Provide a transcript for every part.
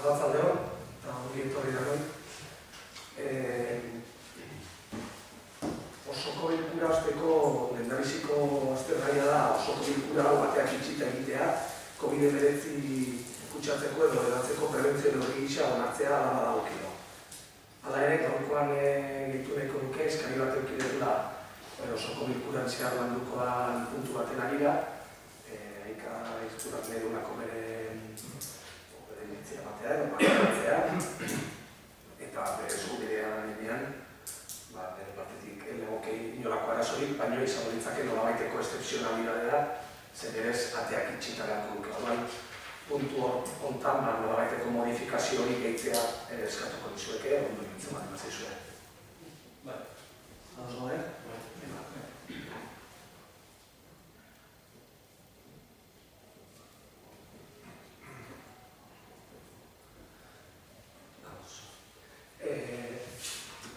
Arratsaldeon, eta ongi etorri denoi. Osoko bilkura hasteko lehendabiziko aztergaia da osoko bilkura hau bateak itxita egitea, COVID-19 kutsatzeko edo edatzeko prebentzio neurri gisa onartzea hala badagokio. Hala ere, gaurkoan gehitu nahiko nuke eskari bat eduki dugula osoko bilkuran zehar landukoan puntu baten arira, Aika izturak nahi duenako bere iritzia batea edo batea, eta bere eskubidean enean, bere partetik legoke inolako arazorik, baina izango ditzake nolabaiteko excepzionalidadea, zer berez ateak itxita beharko duke. Orduan, puntu hontan nolabaiteko modifikazio hori gehitzea eskatuko dizueke, ondo egitzen bat emazaizue. Bai, ados gode?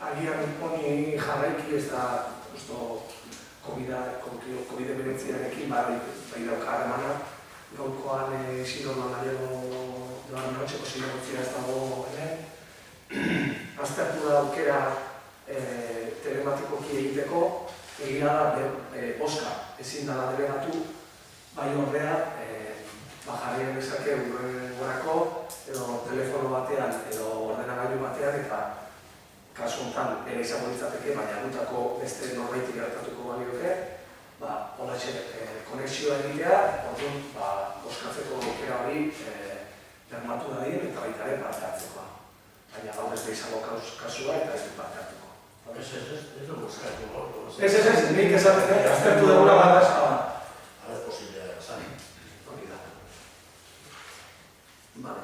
Agian honi jarraiki ez da COVID-19arekin bai dauka harremana. Gaurkoan sindonoan doan notxeko sindonotzia ez dago hemen. Aztertu da aukera telematikoki egiteko, egia da boska ezin dela delegatu, bai ordea jarri genezake urrengorako edo telefono batean edo ordenagailu batean eta kasu honetan ere izango ditzateke, baina gutako beste norbaitik gertatuko balioke, holaxe konexioa egitea, orduan boskatzeko aukera hori bermatu dadin eta baita ere parte hartzekoa. Baina gaur ez da izango kasua eta ez du parte hartuko. Ez du boskatu, Ez, nik esaten, aztertu dugula bada eskaba. Hala posiblea esan. Hori da. Bale.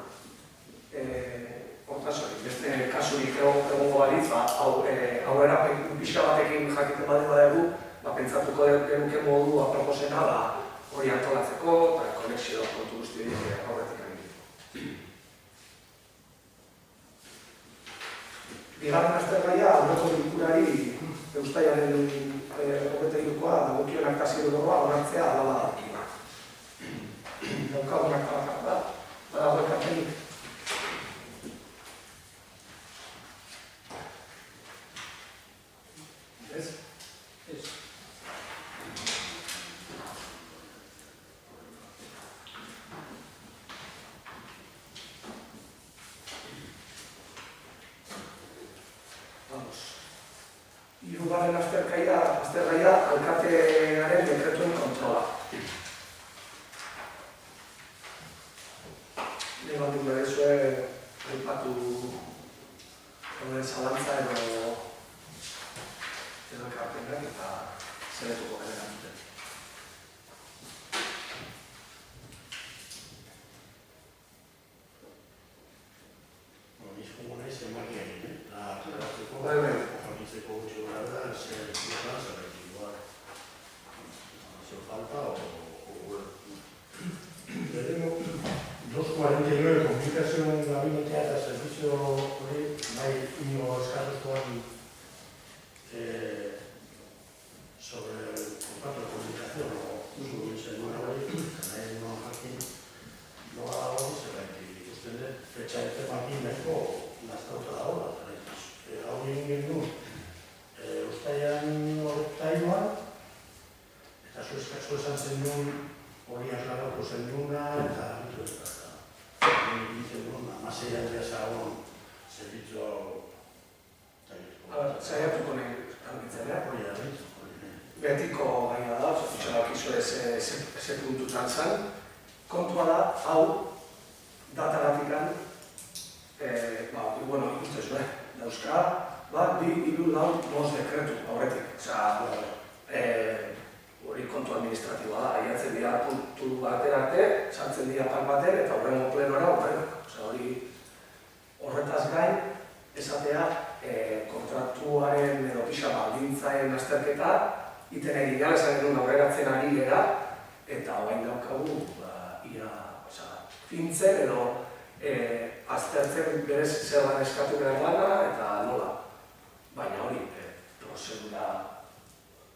Hortaz hori, beste kasurik egongo balitz, aurrera pixka batekin jakiten bade badegu, pentsatuko genuke modu aproposena hori antolatzeko eta konexio kontu guzti aurretik egiteko. Bigarren aztergaia, aurreko bilkurari Uztailaren 23koa dagokion aktazio doroa onartzea hala badakina. Daukagun akta da, badago ekarpenik. Ez? Ez. Vamos. Hirugarren aztergaia alkatearen dekretuen kontrola. Lehenbatu berezue aipatu zalantza edo ekarpenak eta zeretuko gara dute. Nizko gona izan markia egin, aklaratuko, Bai. jonitzeko gutxo gara da, zer zirkan, zerretik hace falta o tenemos 249 comunicación gabinetea eta servizio hori, bai inigo eskatuzkoan sobre el contrato de comunicación o uso de segura hori, nahi no jakin noa hori zerretik ikusten fecha de temakin nahiko naztauta dagoela. Hau egin genuen Uztailan horretailuan, eta zu esan zen nuen hori aklaratu zen nuena, eta bitu ez da. Egin nuen, amaseian dezagon zerbitzu Zaiatuko nahi argitzen, hori da, betiko gaia da, txalak izue ze puntutan zen. Kontua da, hau, dataratikan, ikustez, dauzka, 2-3-4 dekretu aurretik. Hori kontu administratiboa da, aiatzen dira puntu batera arte, sartzen dira pan baten, eta horrengo plenora horrenak. Hori horretaz gain, esatea, kontratuaren edo pixa baldintzaen azterketa, iten egin gara, esan genuen aurreratzen ari gara, eta hoain daukagu, fintzen edo aztertzen berez zerran eskatu behar lana, eta nola. Baina hori, prozedura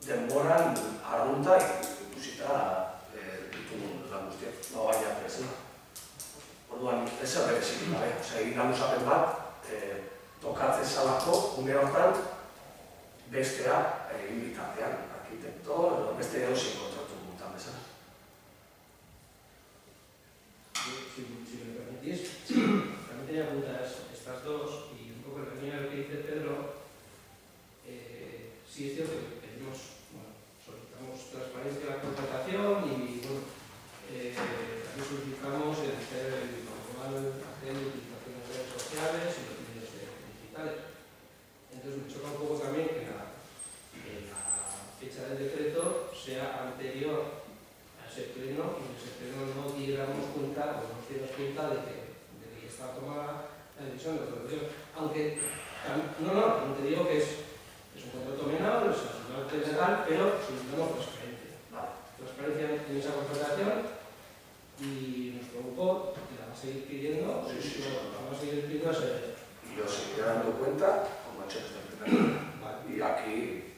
denboran arrunta ikusita ditugun lan guztiak, baina presena. Orduan, ez hori berezik, egin da luzapen bat, tokatzen zalako, une hortan, bestea egin bitartean, arkitekto, edo beste edozein kontratu gutan bezala. Si me permitís, también tenía preguntas estas dos y un poco en línea de lo que dice Pedro. Sí es cierto que pedimos, solicitamos transparencia en la contratación y también solicitamos hacer el manual, hacer utilizaciones de redes sociales y los medios digitales. Entonces me choca un poco también que la fecha del decreto sea anterior a ese pleno y en ese pleno no diéramos cuenta o no nos diéramos cuenta de que ya estaba tomada la decisión de autorización. Aunque, no te digo que es un contrato menor, es absolutamente legal, pero solicitamos transparencia. Transparencia en esa contratación y nuestro grupo la va a seguir pidiendo, la va a seguir pidiendo a ese. Y yo seguiré dando cuenta, como he hecho desde el primer momento, y aquí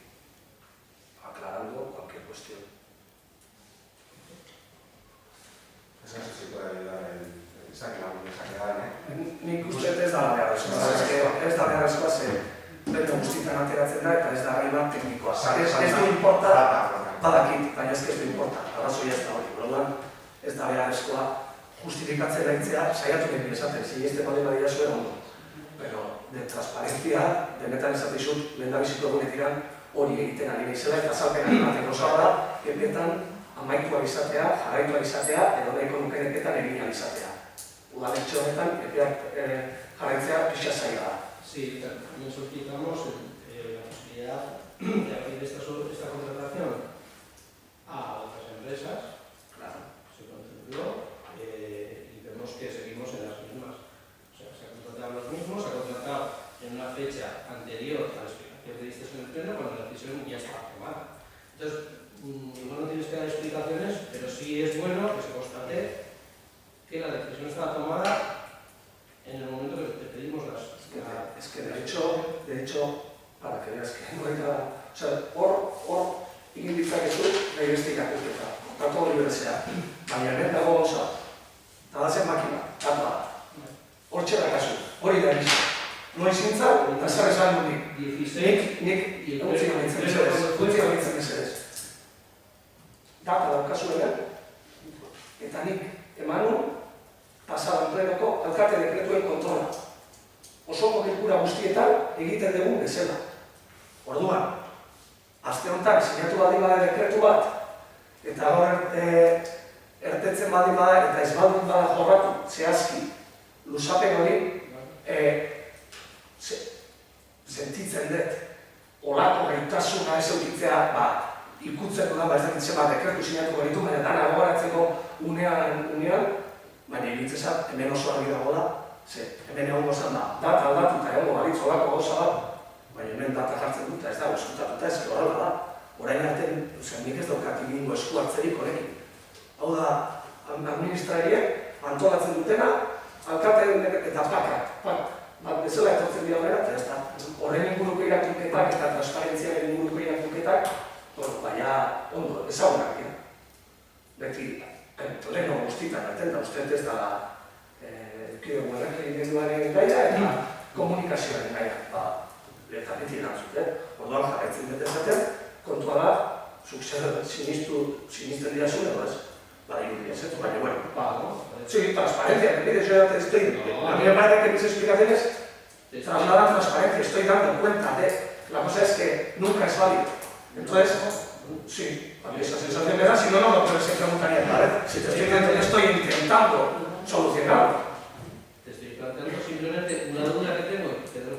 aclarando cualquier cuestión. Eso no sé si puede ayudar esa quedada, Nik uste ez da beharrezkoa, ez da beharrezkoa bete guztietan ateratzen da eta ez da gai bat teknikoa. Ez du importa, badakit, baina ez du importa, arrazoia ez da hori. Orduan, ez da beharrezkoa justifikatzen daitzea, saiatu genien esaten, siniste baldin badira zuen ondo. Pero, de transparencia, denetan esatizut, lehendabiziko egunetikan hori egiten ari naizela eta azalpen animateko zaba da, epetan amaitua izatea, jarraitua izatea, edo nahiko nukeneketan egin izatea. Udaletxe honetan, epeak jarraitzea pixa zaila da. Sí, también solicitamos la posibilidad de abrir esta contratación a otras empresas, Claro. se contribuyó y vemos que seguimos en las mismas. O sea, se ha contratado los mismos, se ha contratado en una fecha anterior a la explicación que diste en el pleno, cuando la decisión ya está tomada. Entonces, igual no tienes que dar explicaciones, pero sí es bueno que se constate que la decisión está tomada en el momento que te pedimos las... Es que de hecho, para que veas que no hay nada... O sea, hor egin ditzakezu nahi beste irakurketa. Tanto hori berezea. Baina hemen dago gauza. Nadazen makina, tapa. Hortxe da kasu, hori da egizia. No izintzan, eta zer esan dut nik. 16... Nik utzi gabitzen mesedez. Data daukazu hemen, eta nik emanu pasadan plenoko alkate dekretuen kontrola. Osoko bilkura guztietan egiten dugu bezala. Orduan, aste honetan sinatu baldin bada dekretu bat, eta hor ertetzen baldin bada eta ez baldin bada jorratu zehazki luzapen hori, sentitzen dut, olako gaitasuna ez eukitzea, ikutzen dudan, ez dakitzen bat dekretu sinatu garitu, baina dana gogoratzeko unean, baina iritzezat, hemen oso argi dago da, hemen egongo zan da, data aldatu eta egongo balitz olako gauza bat, baina hemen data jartzen dut, ez dago eskutatuta ez horrela da. Orain arte, nik ez daukat egingo esku hartzerik honekin. Hau da, administrariek antolatzen dutena, alkateen eta pakak, bat bezala etortzen dira bera, eta ez da, horren inguruko irakurketak eta transparentziaren inguruko irakurketak, baina ondo, ezagunak dira. Beti, leheno guztietan atenda, uste ez da kidegoen erregimenduaren gaia eta komunikazioaren gaia. Eta beti erantzuten, orduan jarraitzen dut ezaten, kontua da, zuk sinisten dira zuen, edo ez? Irudia zetu, baina, bueno. Sí, transparencia, que pides yo ya te estoy... A mí me parece que mis explicaciones trasladan transparencia, estoy dando cuenta de... La cosa es que nunca es válido. Entonces, sí, a mí esa sensación me da, si no, no lo puedes preguntaría, ¿vale? Si te estoy intentando solucionarlo. Te estoy planteando simplemente una duda que tengo, que te la he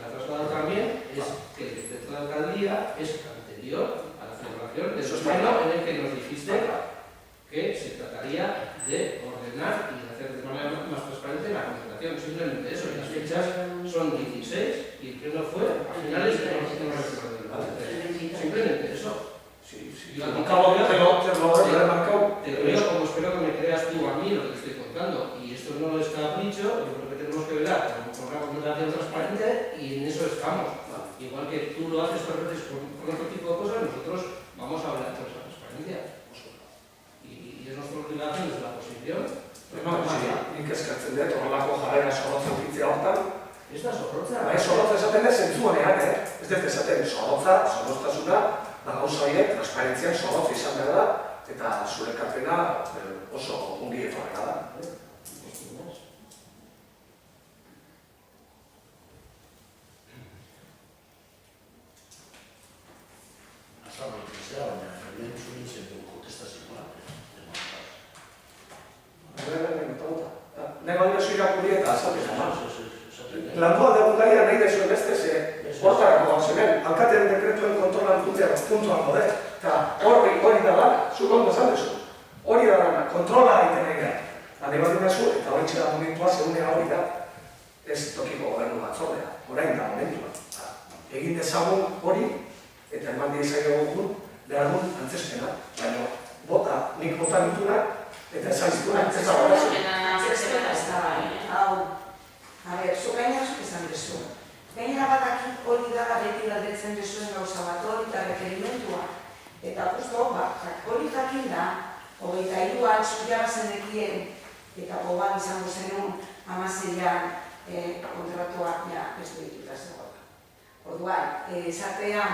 trasladado también, es que el decreto de la alcaldía es anterior a la celebración del pleno en el que nos dijiste que se trataría de ordenar y de hacer de manera más transparente la contratación. Simplemente eso, y las fechas son 16 y el pleno fue a finales de la simplemente eso. Sí, Te lo creo como espero que me creas tú a mí lo que te estoy contando. Y esto no es capricho, yo creo que tenemos que velar por una contratación transparente y en eso estamos. Igual que tú lo haces otras veces con otro tipo de cosas, nosotros vamos a hablar de esa transparencia. Y es nuestra obligación desde la oposición Nik eskertzen dut, horrelako jarrera zorrotza ukitzea hortan. Ez da zorrotza. Zorrotza esaten da zentzuanean, ez dut esaten zorrotza, zorroztasuna, gauza horiek, transparentzian zorrotza izan behar da, eta zure ekarpena oso ongi etorrena da. Azaldu ikizea, baina lehen zuen zen kontestazioa. Nahi baina zuirakurri eta azaltzen. Landua dugun gaia nahi dezuen beste, hortarako gauzemen, alkatearen dekretuen kontrolan puntuan gode, eta hori da lan, zuk ondo esan duzu. Hori da lan, kontrola egiten nahi da. Nahi bat dinazu, eta hori txera momentua, segunea hori da, ez tokiko gobernu batzordea, orain da momentua. Egin dezagun hori, eta eman diezagegu behar duen antzespena, baina bota, nik bota ditunak, eta ezaiztunak, ez da hori. Antzespena ez da, hau. A ber, zu gainera zuk esan dezu. Gainera batakit hori dara beti galdetzen dezuen gauza bat hori eta rekerimentua. Eta justo, hori jakin da, 23an zuria bazenekien, eta goban izango zenun, 16an kontratua ez du dituta zegoela. Orduan, esatea,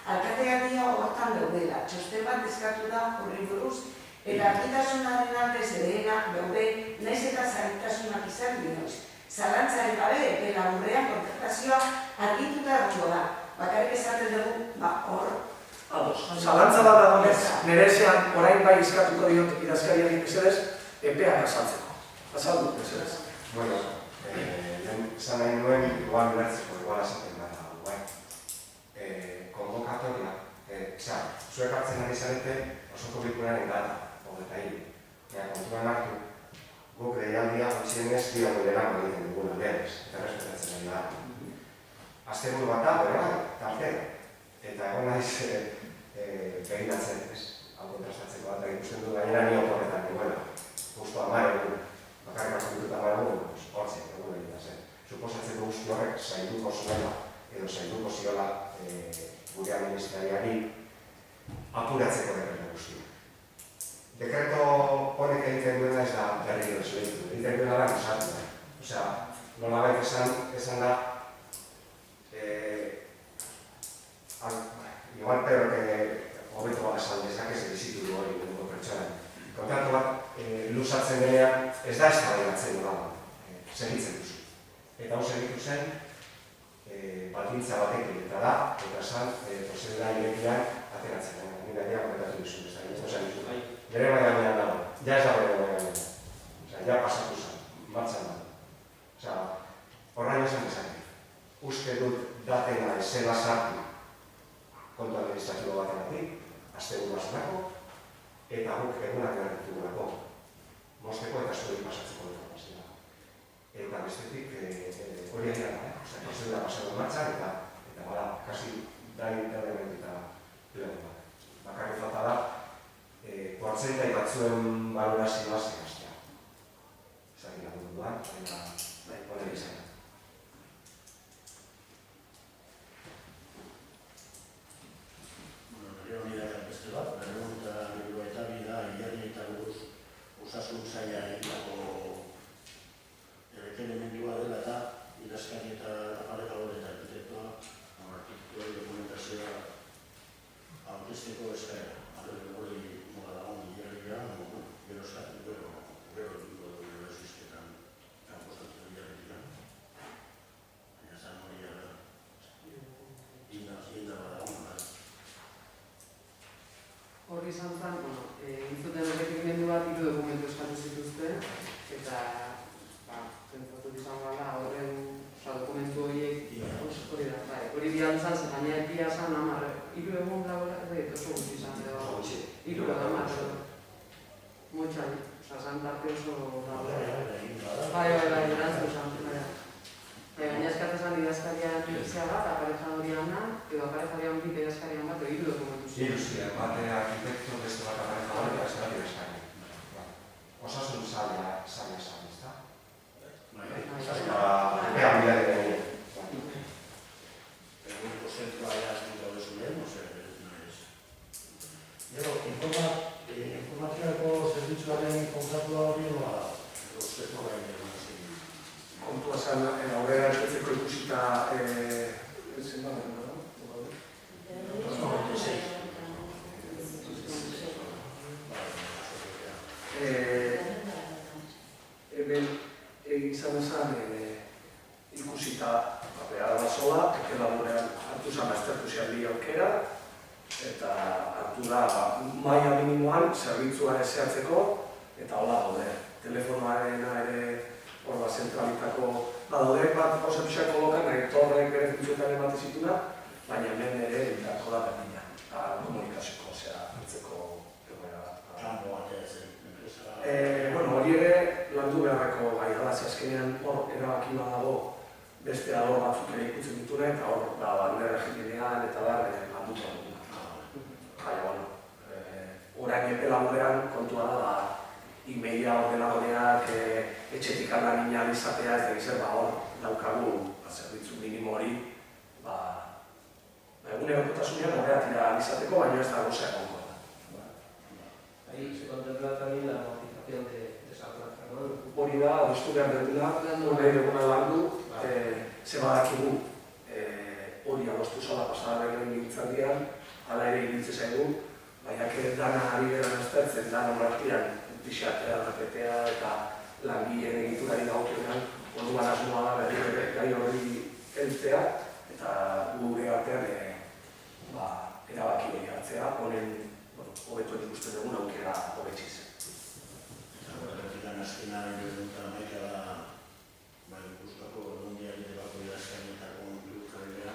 alkateak dio hortan daudela, txosten bat deskatu da horri buruz, eta argitasunaren aldez edena daude, naiz eta zaritasunak izan dinoiz. Zalantzaren gabe, epela aurrean kontratazioa argituta dago da. Bakarrik esaten dugu, hor. Zalantza bat dagoenez, nire ezean orain bai izkatuko diot idazkariari mesedez, epeak azaltzeko. Azaldu, mesedez. Bueno, esan nahi nuen, igual ulertzeko, igual esaten da, guai. Konvokatoria, zuek hartzen ari zarete, osoko bilkuraren data, 23. Kontuan hartu, guk deialdia gutxienez dira goileran egiten duguna berez, eta respetatzen ari da. Azteburu bat da, bera, tartea. Eta egon naiz begiratzen, hau kontrastatzeko bat, ikusten du gainera ni oporretan egoela. Justo 10 egun, bakarrik dituta 10 egun, hortze, egun egin da zen. Suposatzeko guzti horrek zaituko zuela, edo zaituko ziola gure administrariari apuratzeko dekreto guztia. Dekreto honek egiten duena ez da berriro desuleitu, egiten duena da gusatu da. Osea, nolabait esan da, igual Pedrok hobeto bat esan dezake ze bizitu du hori dugu pertsonan. Kontratu bat luzatzen denean ez da eztabaidatzen nola, segitzen duzu. Eta hau segitu zen, baldintza batekin eta da, eta esan, prozedura irekian ateratzen da. Nire dira komentatu duzu, ez da, bere baianean dago, ja ez da bere baianean. Osea, ja pasatu zen, martxan dago. Osea, horrein esan dezake. Uste dut datena ezela sartu kontu administratibo batenatik, asteburu bazenako, eta guk egunak behar ditugulako. Mosteko eta zuei pasatzeko informazioa. Eta bestetik hori egin da, prozedura pasatu martxan, eta bada, kasi dain elementuta dugu bat. Bakarri falta da, portzentai batzuen balorazioa zehaztea. Zagin da duduan, eta hori izan. Hori da beste bat, berregunta eta bida, hilarri eta buruz osasun zaila egitako elementua dela eta idazkari eta aparekador eta arkitektoa arkitektura dokumentazioa aurkezteko eskaera. Hori moda dagoen hilarria, gero eskatu, gero dugu zizketan postatu hilarritik. Baina zan hori inda badagoen. Horri izan zen, entzuten errekimendu bat 3 dokumentu eskatu zituzten, eta pentsatu izan gara horren dokumentu horiek hori bian zan, zer baina epia zan 3 egun labora, oso gutxi izan edo 3 egun motxan, zan tarte oso bai, erantzun zan. Baina eskatzen idazkarian izia bat, aparejadorian edo aparejadorian bit idazkarian bat, 3 dokumentu zituzten. Bate arkitekto, beste bat aparejador, eta ez idazkari. Osasun zaila zan, ezta? Eta bilari denien. Egunko zentrua jazten gaude zuen, gero, informatiako zerbitzuaren kontratua hori nola da. esan aurrera ertetzeko ikusita hemen izan esan ikusita Arabasola, Ekelaborean hartu zan aztertu zian bi aukera, eta hartu da maila minimoan zerbitzua ezeatzeko, eta hola daude. Telefonoarena ere horba zentralitako badaude bat oso pixako lokan, nahi torrek bere funtzioetan emate zituna, baina hemen ere indarko da berdina, komunikazioko, hartzeko egoera. Kanpo batea zen, enpresa. Bueno, hori ere landu beharreko gai dela, azkenean hor erabaki badago beste alor batzuk ere ikutzen ditune, eta hor bandera jimenean eta da landuta duguna. Baina, bueno, orain epe laburrean kontua da e-maila ordenadoreak etxetik aldan ina izatea ez da gizar, hor daukagu zerbitzu minimo hori egunerokotasunean horreat ira izateko, baina ez da gozea gongo. Ahí se contempla también la amortización de esa plaza, ¿no? Hori da, adostu behar duguna, hori duguna landu, ze badakigu hori adostu zala pasada behar gintzaldian, hala ere ibiltze zaigu, baina dana ari beran aztertzen, dana martian, pixatea, repetea eta langileen egiturari dagokionean, orduan asmoa da berri ere gai hori heltzea eta gure artean erabaki hori hartzea, honen hobetuen ikusten dugun aukera hobetxiz. Eta horretik azkena eta maika da Gipuzkoako Aldundia egiteko idazkainetako biluzkabilea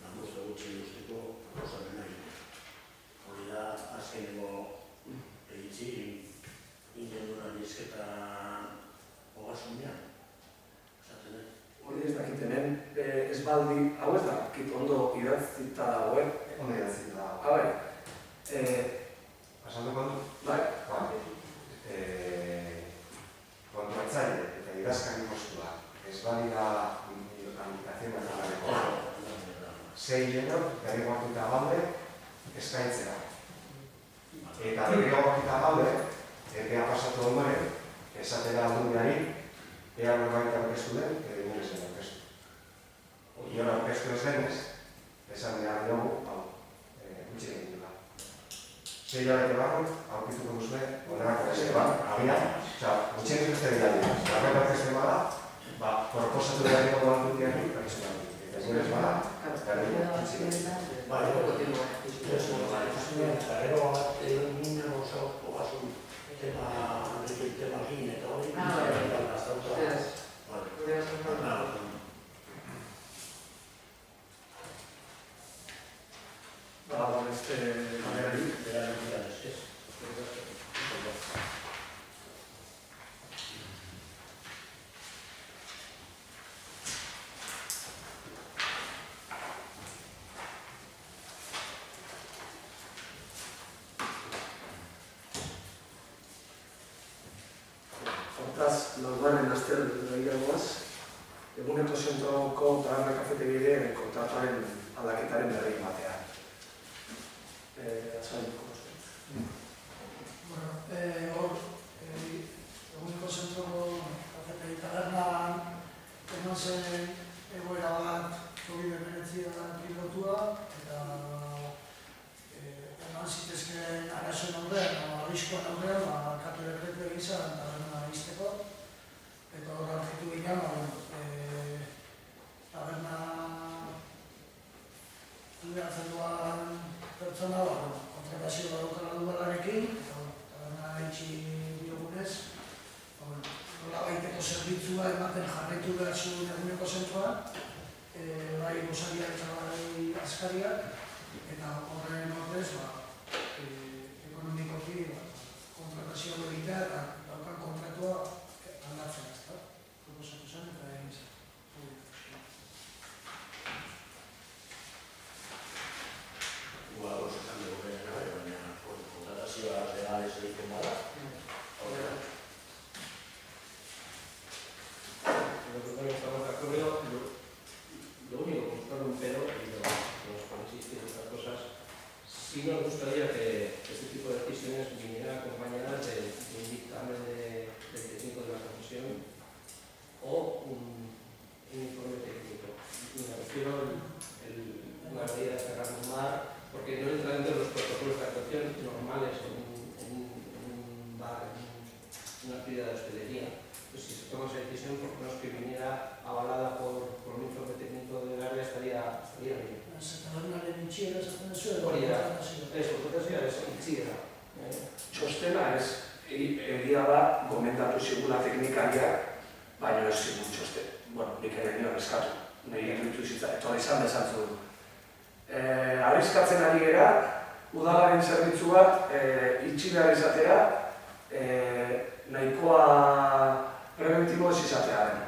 lanbuzte gutxi guztiko proposamena egitea. Hori da azkeneko egitzi ingenduran izketa hogasunean. Esaten ez? Hori ez dakit hemen, ez baldi, hau ez da, ondo idatzita dagoen. Ondo idatzita dagoen. Pasanduko du? Bai. Kontratzaile eta idazkari postua ez balida habilitación eta gareko 6 euro derrigortuta gaude eskaintzera. Eta derrigortuta gaude, epea pasatu ondoren, esatera aldundiari, ea norbait aurkeztu den, edo inoiz den aurkeztu. Ion aurkeztu ez denez, esan behar diogu, gutxi egin dula. 6 hilabete barru, aurkituko duzue, onerako bat, agian, gutxien beste dira dira. Norbait aurkezten bada, proposatu behar dugu aldundiari, aurkeztu behar dugu. Eta ez gure bada, gutxi egin. Gero bat egin oso ogasun tema gine eta hori laugarren aster behiragoaz, eguneko zentroko taberna kafetegiaren kontratuaren aldaketaren berri batea. Azalduko gozten. Hor, eguneko zentroko kafetegi tabernan eman zen egoera bat COVID-19 pilotua eta eman zitezkeen arazoen aurrean, arriskoan aurrean, katu dekretu egizan taberna izteko. Eta hor hartitu ginen, taberna kudeatzen duan pertsona, kontratazio badukara duelarekin, eta taberna itxi diogunez, nola baiteko zerbitzua ematen jarraitu behar zuen eguneko zentroan, bai gozariak eta bai askariak, eta horren horrez, ekonomikoki kontratazio egitea eta daukan kontratua aldatzen ez da, proposatu zen eta egin zen. Esan dugu baina kontratazioa legales egiten bada. Lo que pone estamos de acuerdo, lo único que nos pone un pero, y no nos insistir en estas cosas, sí nos gustaría que este tipo de decisiones vinieran acompañadas de un dictamen del técnico de la profesión o teknikariak, baina ez zigun txoste. Bueno, nik ere nion eskatu, nahi egitu zitza, etorri izan desantzu du. Arriskatzen ari gera, udalaren zerbitzu bat itxi behar izatera, nahikoa preventibo ez izatea den.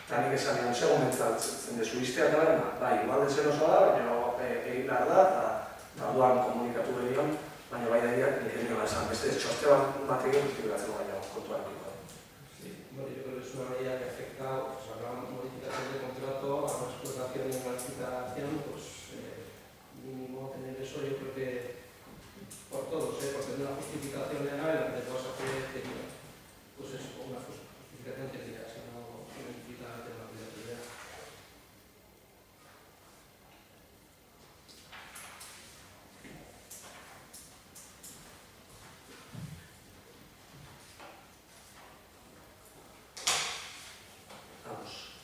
Eta nik esan nion, segun entzatzen dezu iztea da, bai, igual dezen oso da, baina egin behar da, eta duan komunikatu berion, baina bai da nik egin esan, beste txoste bat egin, guzti baina kontuan egin. Bueno, yo creo que es una medida que afecta, pues habrá modificación de contrato, habrá explotación y planificación, pues mínimo tener eso, yo creo que por todos, por tener una justificación legal, donde vas a hacer pues eso, una justificación técnica, si no necesita el tema de la actividad.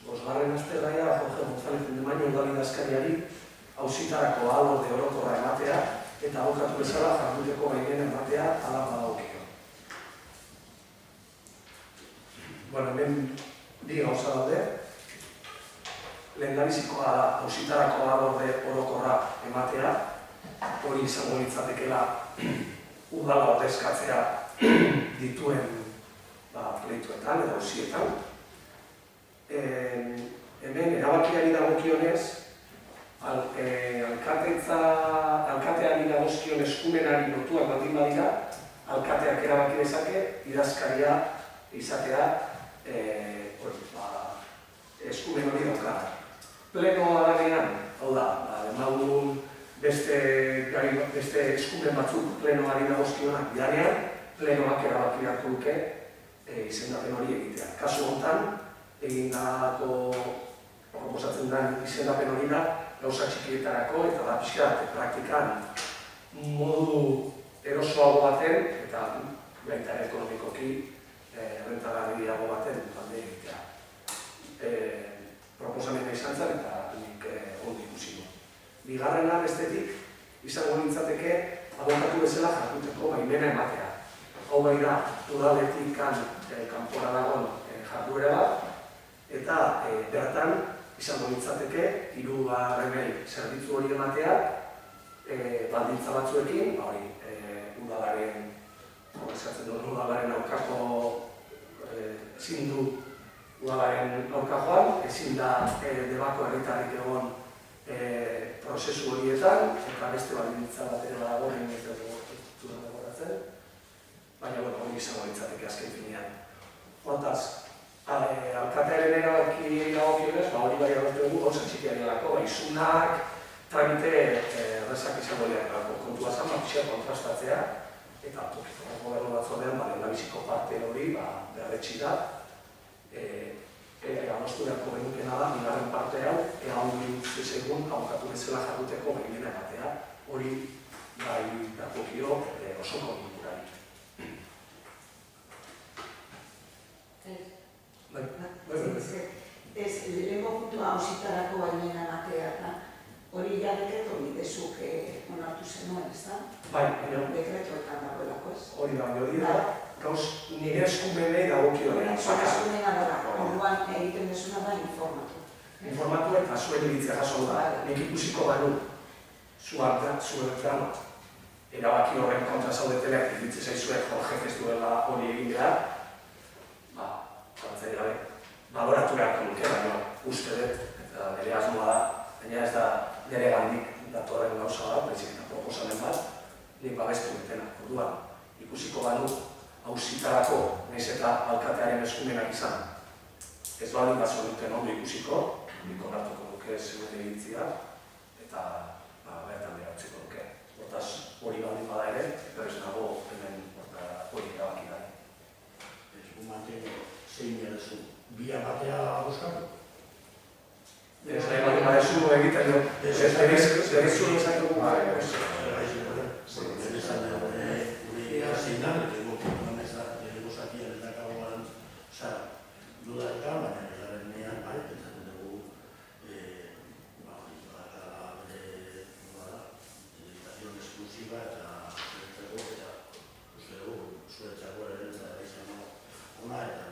Bosgarren aztergaia, Jorge González Indemaino udalide askariari auzitarako alorde orokorra ematea eta abokatu bezala jarduteko baimena ematea hala badagokio. Bueno, hemen bi gauza daude. Lehendabizikoa da auzitarako alorde orokorra ematea, hori izango litzatekeela udala ordezkatzea dituen pleituetan edo auzietan. Hemen erabakiari dagokionez, alkateari dagozkion eskumenari lotuak baldin badira, alkateak erabaki dezake, idazkaria izatea eskumen hori daukara. Plenoa danean, hau da, emagun beste eskumen batzuk plenoari dagozkionak bidanean, plenoak erabaki hartu duke izendapen hori egitea. Kasu honetan, egindako proposatzen den izendapen hori da, gauza txikietarako eta da pixkat praktikan modu erosoago baten eta baita ekonomikoki rentagarriago baten alde egitea. Proposamena izan zen eta nik ondo ikusi du. Bigarrena bestetik izango nintzateke abokatu bezala jarduteko baimena ematea. Hau bai da, udaletik kanpora dagoen jarduera bat, eta bertan izango nintzateke hirugarrenei zerbitzu hori ematea baldintza batzuekin, udalaren aurkako ezin du udalaren aurka joan, ezin da debako herritarrik egon prozesu horietan, eta beste baldintza bat ere dago egin ez dugu demoratzen, baina hori izango nintzateke azken finean. Hortaz, alkatearen erabaki dagokionez, hori bai agertu dugu gauza txikiak delako, isunak, tramite errezak izango delako. Kontua zan, pixka kontrastatzea, eta tokiko gobernu batzordean, lehendabiziko parte hori berretsi da. Adostu beharko genukena da, bigarren parte hau, hori zesegun abokatu bezala jarduteko baimena ematea, hori bai dakokio osoko bilkurari. Ez, lehenko puntua auzitarako baimena ematea da, hori ja dekreto bidezuk onartu zenuen, ez da? Bai, dekretoetan dagoelako ez? Hori da, gauz nire eskumenei dagokio da. Zuen eskumena da, orduan egiten desuna da informatu. Informatu eta zuen iritzea jaso da. Nik ikusiko banu zuen drama. Erabaki horren kontra zaudetela, iritze zaizue Jorge ez duela hori egin behar, zantzai gabe, baloratu beharko nuke, baina uste dut, eta nire asmoa da, baina ez da nire gandik datorren gauza da, baizik eta proposamen bat, nik babestu betena. Orduan, ikusiko banu, auzitarako, nahiz eta alkatearen eskumenak izan. Ez baldin bat zonuten ondo ikusiko, nik onartuko nuke zuen iritzia, eta bertan beratzeko nuke. Hortaz, hori baldin bada ere, berez nago hemen hori erabaki da. Zein erezu, bia batea boskatu? Ez nahi baldin badezu egiten du. Ez berezu ezak dugu. Una eta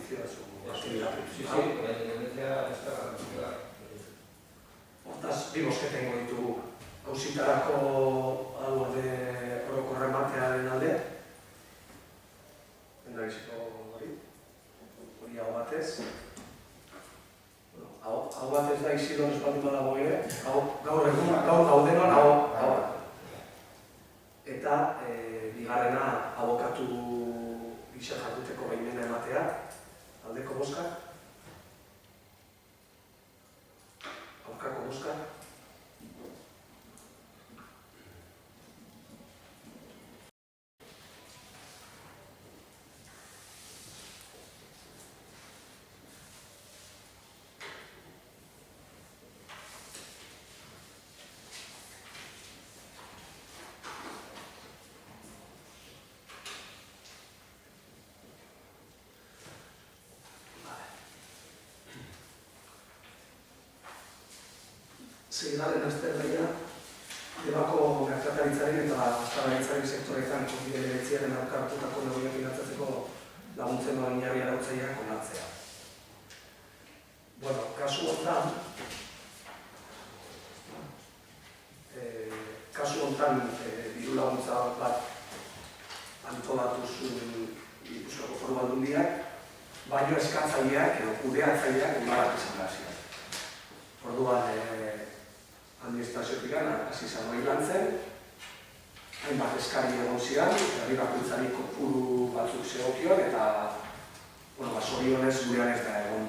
notizia zu. Sí, la independencia está garantizada. Hortaz, bi bosketa egingo ditugu. Auzitarako alorde orokorra ematearen alde. Lehendabiziko hori hau batez. Hau batez da Isidor espaldin badago ere. Gaur gaudenon hau. Eta bigarrena abokatu gisa jarduteko baimena ematea. Aldeko bozka. Aurkako bozka. Seigarren aztergaia, Debako merkataritzaren eta ostalaritzaren sektoretan COVID-19 aurka hartutako neurriak finantzatzeko laguntzen oinarri arautzaileak onartzea. Bueno, kasu honetan diru laguntza bat antolatu zuen Gipuzkoako Foru Aldundiak, baino eskatzaileak edo kudeatzaileak udarak izan behar ziren. Orduan, administraziotik hasi izan hori lan zen, hainbat eskari egon ziren, herri bakoitzari kopuru batzuk zegokion, eta zorionez gurean ez da egon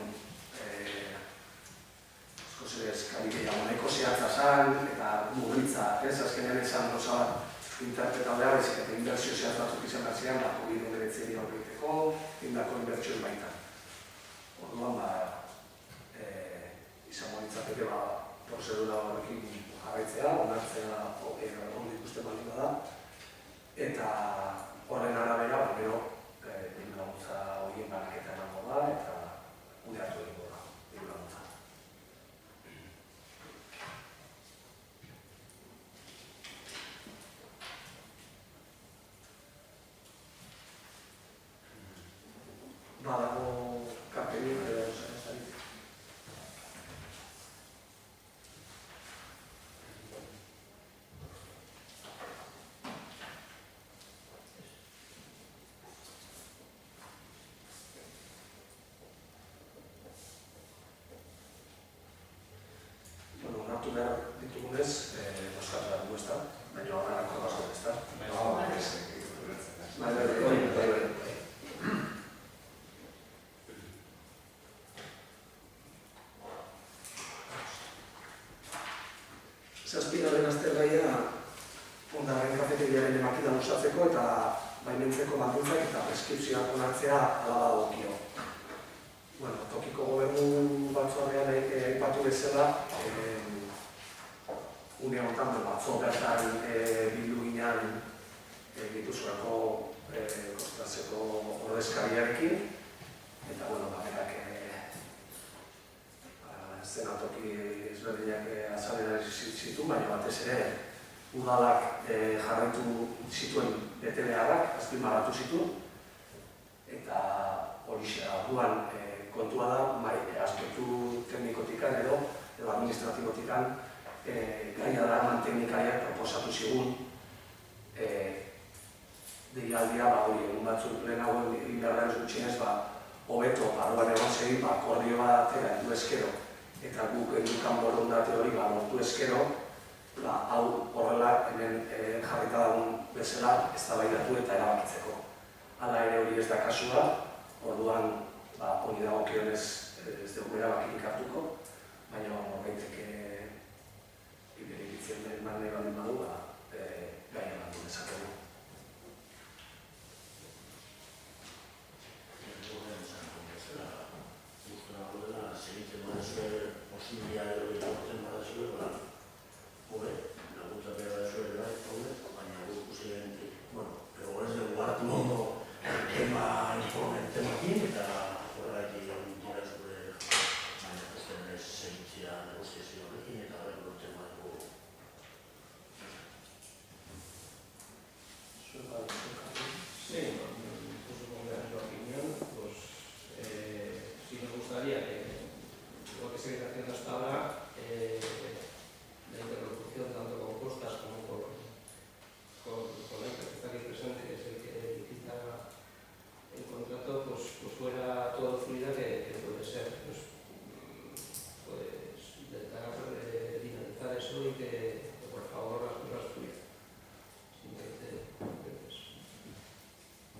eskari gehiago nahiko zehatza zen, eta mugitza, azkenean esan gauza bat interpretaldea bezik eta inbertsio zehatz batzuk izan behar ziren, COVID-19 horreteko, indako inbertsio baita. Orduan, izango ditzateke prozedura horrekin jarraitzea, onartzea ondo ikusten baldin bada, eta horren arabera, gero, diru laguntza horien banaketa emango da, eta kudeatu egingo da, diru laguntza. Badago karpelik edo zaizarik. Onartu behar ditugunez, bozkatu dugu ez da, baina horrenako dago ez da. Zazpigarren aztergaia Hondarren kafeteriaren emakida usatzeko eta baimentzeko baldintzak eta preskripzioak onartzea hala badagokio. Tokiko gobernu batzordean aipatu bezala, une honetan batzo bertan bildu ginen Gipuzkoako Korporazioko ordezkariarekin, eta berak zenatoki ezberdinak azalera zitu, baina batez ere udalak jarraitu zituen betebeharrak, azpimarratu zitu, eta horixe orduan kontua da, aspektu teknikotikan edo administratibotikan gaia daraman teknikariak proposatu zigun deialdia, egun batzuk lehenago egin behar da ez gutxienez, hobeto barruan egon zegin, akordio bat heldu ezkero, eta guk edukan borondate hori lortu ezkero, hau horrela hemen jarrita dagoen bezala eztabaidatu eta erabakitzeko. Hala ere hori ez da kasua, orduan hori dagokionez ez dugu erabakirik hartuko, baina horreiteke iberikitzen den mane baldin badu, gaia landu dezakegu. Posibilidad de lo que estamos haciendo ahora es la lucha de la suela, baina guk posiblemente, pero es el lugar todo el tema aquí, eta horregatik dira zure baina ez segitzea negoziazio horrekin eta horreko tema dugu. gustaría lo que se viene haciendo hasta ahora, la interlocución tanto con Costas como con el que está aquí presente, que es el que licita el contrato, pues fuera todo fluida que puede ser, pues intentar dinamizar eso y que por favor las cosas fluyan.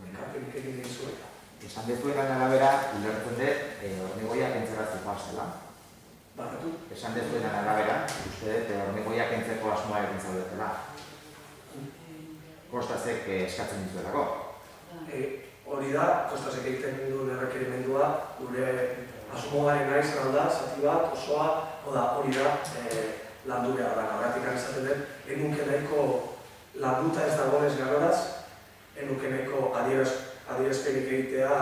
Ekarpenik egin dizuet. Esan dezueran arabera, ulertzen dut, hormigoia kentzeratzeko azela. Barkatu? Esan dezueran arabera, uste dut, hormigoia kentzeko asmoa egin zaudetela. Kostasek eskatzen dizuelako. Hori da, Kostasek egiten duen errekerimendua, gure asmoaren naiz da, zati bat, osoa, hori da, landu behar da. Horretik izaten dut, enuke nahiko landuta ez dagoenez garoraz, enuke nahiko adierazpenik egitea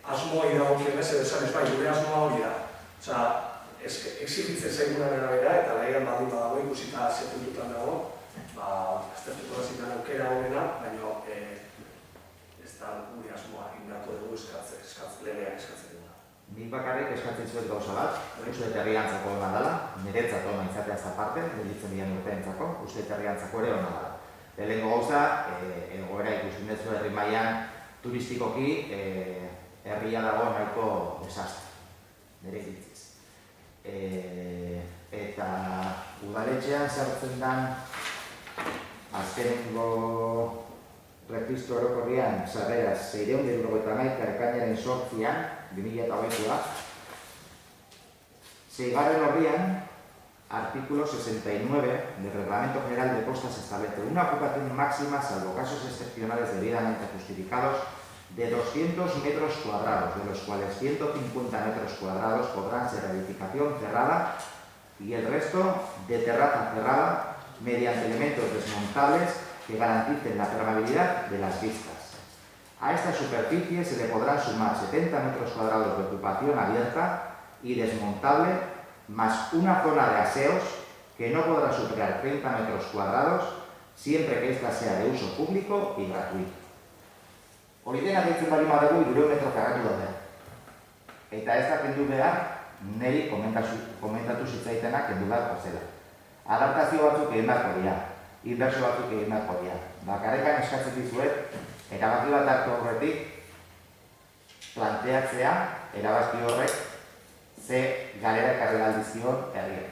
asmoa idagokionez edo esan ez bai, gure asmoa hori da. Osea, exigitzen zaigunan arabera eta lehian baldin badago ikusita zepuntutan dago, aztertuko da zinan aukera honena, baina ez da gure asmoa indarko dugu legeak eskatzen dugu. Nik bakarrik eskatzen zuet gauza bat, uste dut herriantzako hona dela, niretzat hona izateaz aparte, gelditzen dian urteentzako, uste dut herriantzako ere hona dela. Lehenengo gauza, egoera ikusten duzu herri mailan turistikoki herria dago nahiko desastre, nire iritziz. Eta udaletxean sartzen den azkenengo registro orokorrian sarreraz 671 ekainaren 8an, 2008a, seigarren horrian, artículo 69 del Reglamento General de Costas establece una ocupación máxima, salvo casos excepcionales debidamente justificados, de 200 metros cuadrados, de los cuales 150 metros cuadrados podrán ser de edificación cerrada y el resto de terraza cerrada mediante elementos desmontables que garanticen la permeabilidad de las vistas. A esta superficie se le podrán sumar 70 metros cuadrados de ocupación abierta y desmontable, más una zona de aseos que no podrá superar 30 metros cuadrados siempre que ésta sea de uso público y gratuito. Hori dena deitzen bali badugu 300 metro karratu daude. Eta ez da kendu behar, niri komentatu zitzaitenak kendu behar zela. Adaptazio batzuk egin beharko dira, inbertsio batzuk egin beharko dira. Bakarrekan eskatzen dizuet, erabaki bat hartu horretik, planteatzea, erabaki horrek, ze galera ekarri aldizion herriak.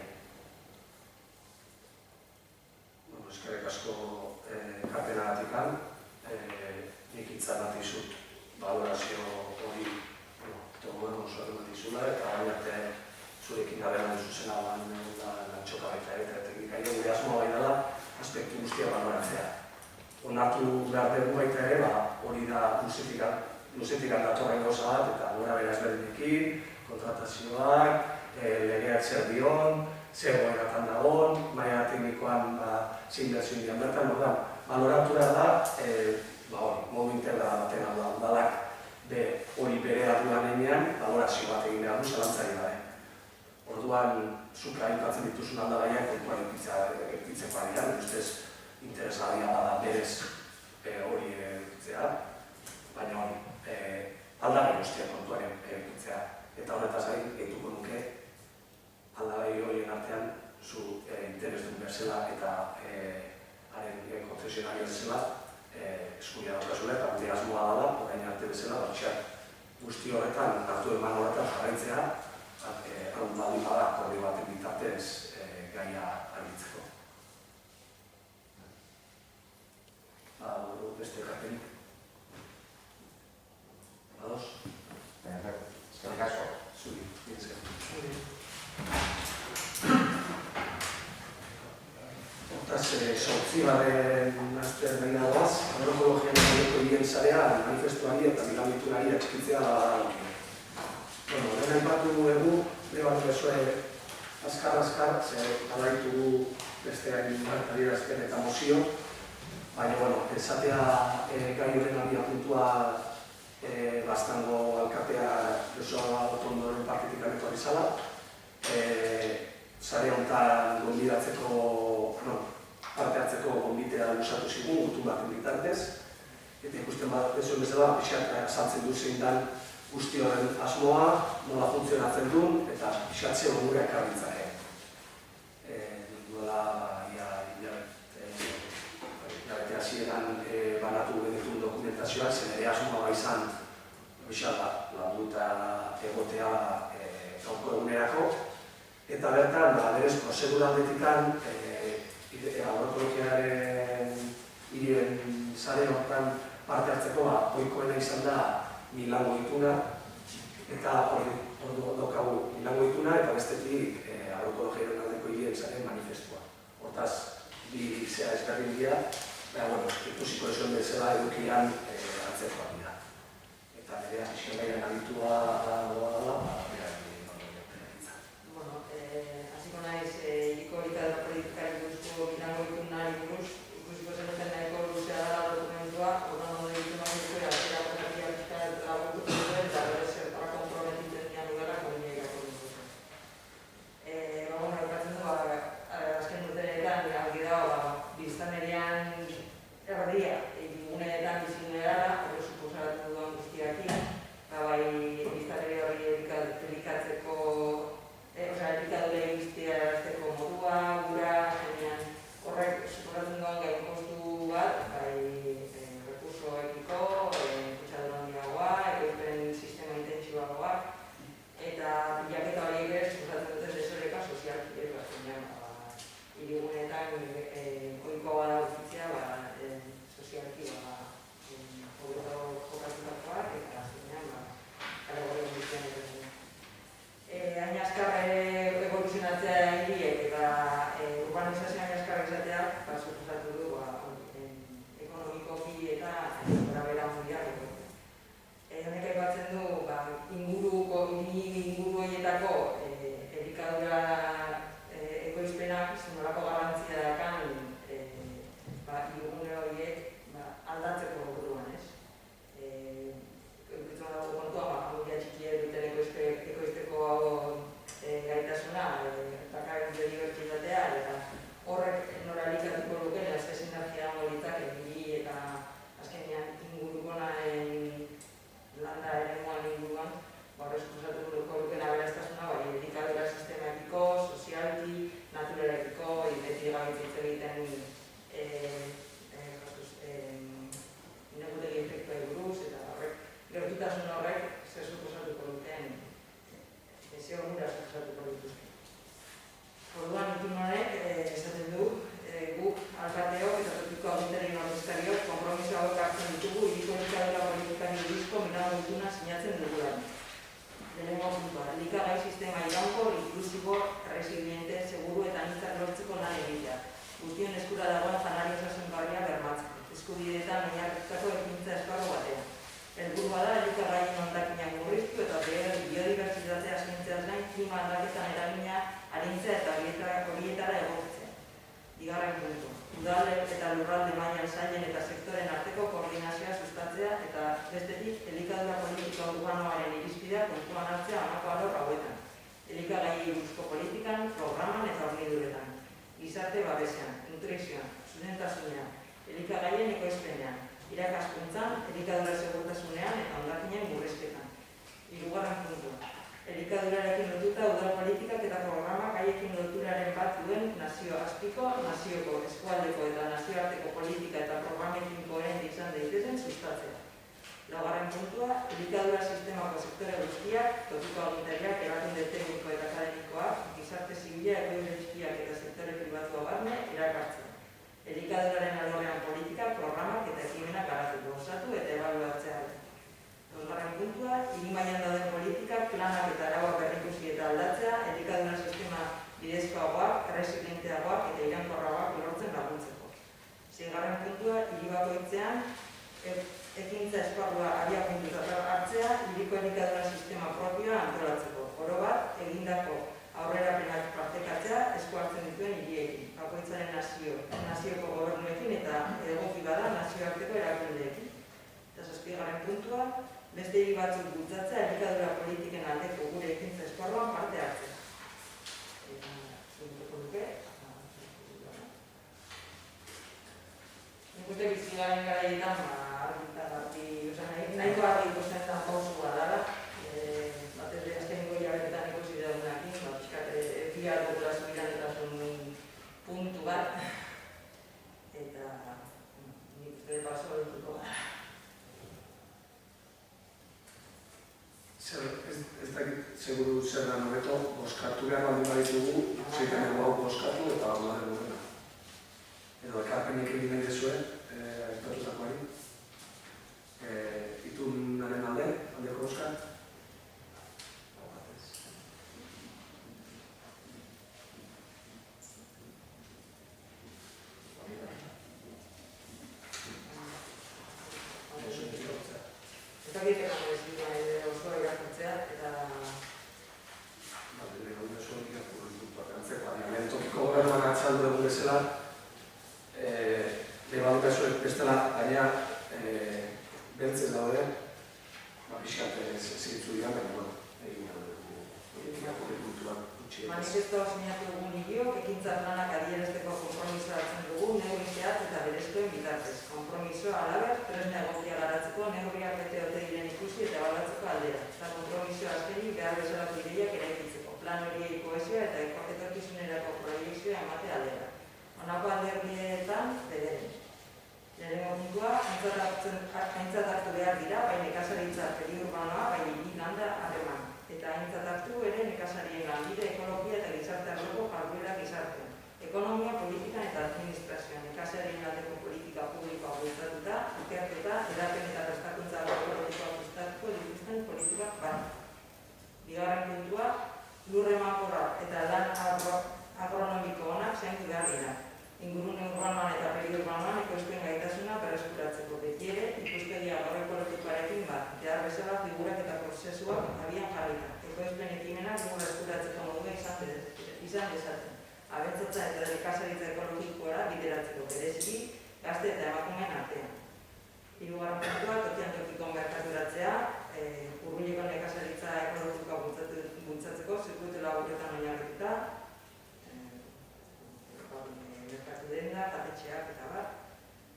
Eskerrik asko ekarpenagatikan, nik itzan bat dizut valorazio hori togoen oso bat dizula, eta baina arte zurekin gaberan zuzena txoka baita eta teknika gure asmoa bai dela aspektu guztia valoratzea. Onartu behar dugu baita ere, hori da luzetikan datorren gauza bat, eta gora bera ezberdinekin, kontratazioak, legeak zer dion, zer goeratan dagoen, maila teknikoan zein berzio indian bertan, baloratu da modu integrala baten hau da, udalak hori bere arduan enean, valorazio bat egin behar du zalantzari gabe. Orduan, zuk aippatzen dituzun aldagaiak kontuan egitzeko arian, ustez interesgarria bada berez hori egitzea, baina aldagai guztiak kontuan egitzea. Eta horretaz gain, gehituko nuke aldagai horien artean zu interes duen bezala eta haren konzesionario bezala eskuria daukazula eta gure asmoa dela, orain arte bezala, guzti horretan, hartu eman horretan jarraitzea, hau baldin bada akordio baten bitartez gaia argitzeko. Beste ekarpenik. Ados? Eskerrik asko. Zuri, bintzak. Hortaz, sortzibaren azter nahi dagoaz, agrokologian egiteko hien zarean, manifestuari eta bilabitunari atxikitzea da. Horren aipatu dugu, bat bezue azkar, ze alaitu bestean adierazpen eta mozio, baina, esatea gai horren abiapuntua Baztango alkatea Josua Otondoren partetik aretuari zala. Sare honetan parte hartzeko gonbitea lusatu zigun, gutu baten bitartez. Eta ikusten bat bezuen bezala, pixak saltzen du zein dan guzti horren asmoa, nola funtzionatzen duen, eta pixatze onura ekarritzake. Duela, hilabete hasieran banatu genituen dokumentazioak, zen ere asmoa izan lagunduta egotea gauko egunerako, eta bertan, berez, prozedura aldetikan, agroekologiaren hirien sare horretan parte hartzeko ohikoena izan da Milango ituna, eta hor daukagu Milango ituna, eta bestetik agroekologiaren aldeko hirien sare manifestua. Hortaz, bi zera ezberdin dira, ikusiko esan bezala edukian hartzekoak dira. Eta nire asizio gaian aditua doa dela, hasiko naiz, hiriko elikadura politikari buruzko Milango itunari buruz, ikusiko zenuten nahiko luzea dela dokumentua, ordan ondo dituna buruzko atzera portatia pixka lagundu zuen, eta bere zertara konprometitzen dian dugela kominia irakurri dut. Eukatzen du, azken urteetan, argi dago, biztanerian erdia, egiguneetan bizinera da, hori suposatu duan guztiakin, bai biztaneri hori elikatzeko, elikadura egiztea erazteko modua, gura, horrek suposatzen duan gain kostu bat, bai rekursoekiko, kutsadura handiagoa, ekoizpen sistema intentsiboagoa, eta bilaketa hori ere suposatzen duten desoreka sozialki, hiriguneetan ohikoa da ukitzea, sozialki hobeto jokatutakoak, eta azkenean kategoria guztian ere. Hain azkarra evoluzionatzea hiriek eta urbanizazioa hain azkarra izatea, suposatu du ekonomikoki eta grabera mundial. Honek aipatzen du inguru horietako elikadura ekoizpenak nolako garrantzia dakan hirigune horiek aldatzeko orduan, ez? Eukitzen dago kontua, familia txikia duten ekoizteko gaitasuna, dakaren biodibertsitatea, eta horrek nora elikatuko luken, azke sinergia horitzak egiri eta azkenean ingurukona landa eremuan inguruan, eskusatu luken aberastasuna, elikadura sistematikiko, sozialki, naturarekiko, beti gabitzitze egiten negutegi efektua buruz, eta horrek gertutasun horrek zer suposatuko duten, zer onura suposatuko dituzten. Orduan, itun honek, esaten du, guk alkateok eta tokiko agintarien ordezkariok konpromiso hauek hartzen ditugu hiriko elikadura politikari buruzko Milango ituna sinatzen dugulan. Lehenengo puntua, elikagai sistema iraunkor, inklusibo, resiliente, seguru eta anitzak lortzeko lan egitea. Guztion eskura dagoen janario osasungarria bermatzeko, eskubideetan oinarritutako ekintza esparru batean. Helburua da elikagaien hondakinak murriztu eta biodibertsitatea zaintzeaz gain klima aldaketan eragina arintzea eta horietara egokitzea. Bigarren puntu, udal eta lurralde mailan sailen eta sektoren arteko koordinazioa sustatzea eta bestetik elikadura politika urbanoaren irizpidea kontuan hartzea honako alor hauetan. Elikagaiei buruzko politikan, programan eta horniduretan. Gizarte babesean, nutrizioan, zuzentasunean, elikagaien ekoizpenean, irakaskuntzan, elikadura segurtasunean eta hondakinen murrizketan. Hirugarren puntua. Elikadurarekin lotuta udal politikak eta programak haiekin loturaren bat duen nazio azpiko, nazioko, eskualdeko eta nazioarteko politika eta programekin koherente izan daitezen sustatzea. Laugarren puntua, elikadura sistemako sektore guztiak, tokiko agintariak, erakunde tekniko eta akademikoak, gizarte zibila, ekoizle txikiak eta sektore pribatua barne erakartzea. Elikaduraren alorrean politika, programak eta ekimenak garatuko, osatu eta ebaluatzea. Bosgarren puntua, hiri mailan dauden politikak, planak eta arauak berrikusi eta aldatzea, elikadura sistema bidezkoagoak, resilienteagoak eta iraunkorragoak lortzen laguntzeko. Seigarren puntua, hiri bakoitzean, ekintza esparrua abiapuntuta hartzea, hiriko elikadura sistema propioa antolatzeko. Oro bat, egindako aurrerapenak partekatzea esku hartzen dituen hiriekin, bakoitzaren nazioko gobernuekin eta egoki bada nazioarteko erakundeekin. Eta zazpigarren puntua, beste hiri batzuk bultzatzea elikadura politiken aldeko gure ekintza esparruan parte hartzea. Eta, zuntuko duke, nik uste bizigaren garaietan, nahiko argi ikusten zen pausua dara, behar dugula subiranotasun puntu bat, eta nik bere paso dituko. Ez dakit, seguru zer da noreto, boskatu behar baldin baditugu, zeiten dugu hau boskatu eta hau da duguna. Edo ekarpenik egin nahi dezuen, aipatutakoari. Itunaren aldeko boskat. Eta egiten ez dira osoa irakurtzea, eta... Lehen tokiko gobernuan atzaldu egun bezala, lebadukazuek bestela gaina beltzez daude, pixkat zirtzu dira, baina egin dugu kulturak gutxi. Manifestoa sinatu dugun idiok, ekintza planak adierazteko konpromisoa hartzen dugu, neurriak eta berezkoen bitartez. Konpromisoa alaber, tresna egokia garatzeko, neurriak bete ote diren ikusi eta balatzeko aldera. Eta konpromisoa azkeni behar bezalako ideiak eraikitzeko. Plan horiei kohesioa eta etorkizunerako proiekzioa emate aldera. Honako alderdietan, bederen. Lehenengo puntua, aintzat hartu behar dira, bai nekazaritza periurbanoa, bai landa harreman. Eta aintzat hartu ere nekazarien lanbide, ekologia eta gizarte arloko jarduera gizartean. Ekonomia, politika eta administrazioa, nekazarien aldeko politika publikoa bultzatuta, ikerketa, edapen eta prestakuntza ekologikoa bultzatuko dituzten politikak bat. Bigarren puntua, lurre emankorra eta lan agronomiko onak zaindu behar dira. Ingurune urbanoan eta periurbanoan ekoizpen gaitasuna berreskuratzeko beti ere, ikuspegi agroekologikoarekin bat, behar bezala figurak eta prozesuak abian jarrita. Ekoizpen ekimenak berreskuratzeko modua izan dezaten. Abentzatza eta nekazaritza ekologikoa bideratzeko bereziki, gazte eta emakumeen artean. Hirugarren puntua, tokian tokiko merkaturatzea, hurbileko nekazaritza ekologikoa bultzatzeko, zirkuitu laburretan oinarrituta, merkatu denda, jatetxeak eta bat.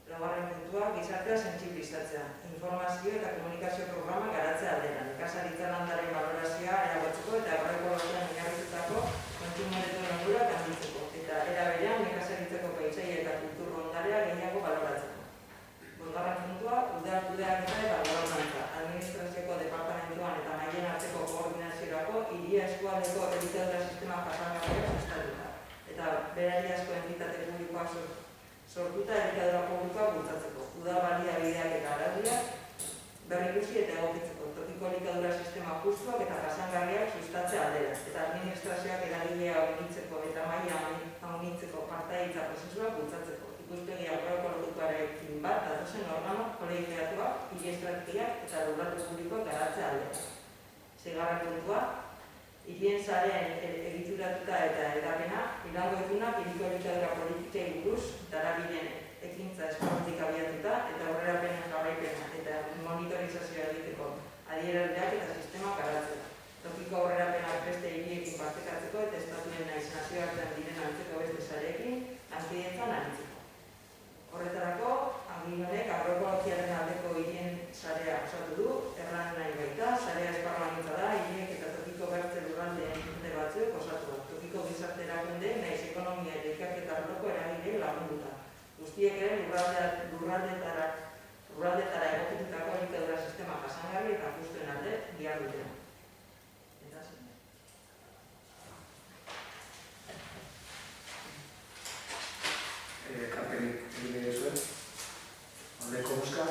Laugarren puntua, gizartea sentsibilizatzea, informazio eta komunikazio programa garatzea aldera, nekazaritza landaren valorazioa erabatzeko eta agroekologian oinarritutako kontsumoretuen onurak handitzeko, eta era berean nekazaritzako paisai eta kultur ondarea gehiago baloratzeko. Bosgarren puntua, udal kudeaketa eta gobernantza, administrazioko departamentuan eta mailen arteko koordinaziorako hiria eskualdeko elikadura sistema jasangarriak sustatuta, eta berariazko entitate publikoak sortuta elikadura publikoa bultzatzeko. Udal baliabideak eta araudiak berrikusi eta egokitzeko, tokiko elikadura sistema justuak eta jasangarriak sustatzea aldera, eta administrazioak eragilea unitzeko eta maila unitzeko partaidetza prozesua bultzatzeko. Ikuspegi agroekologikoarekin bat datozen organo kolegiatuak, hiri estrategiak eta lurralde publikoak garatzea aldera. Seigarren puntua, hirien sareen egituratuta eta edapena, Ilango egunak hiriko elikadura politikei buruz, darabilen ekintza esparrutik abiatuta eta aurrerapenen jarraipena eta monitorizazioa egiteko adierazleak eta sistema garatzea. Tokiko aurrerapenak beste hiriekin partekatzeko eta estatuen naiz nazioartean diren antzeko beste sareekin lankidetzan aritzeko. Horretarako, agin honek agroekologiaren aldeko hirien sarea osatu du, erran nahi baita, sarea esparlamintza da, hiriek eta tokiko bertze lurraldeen ente batzuek osatua. Tokiko gizarte erakunde naiz ekonomia eta ikerketa arloko eragile lagunduta. Guztiek ere lurraldetara egokitutako elikadura sistema jasangarri eta justuen alde bihar dutena. Eta zen. Karpenik egin nahi zuen, aldeko boska.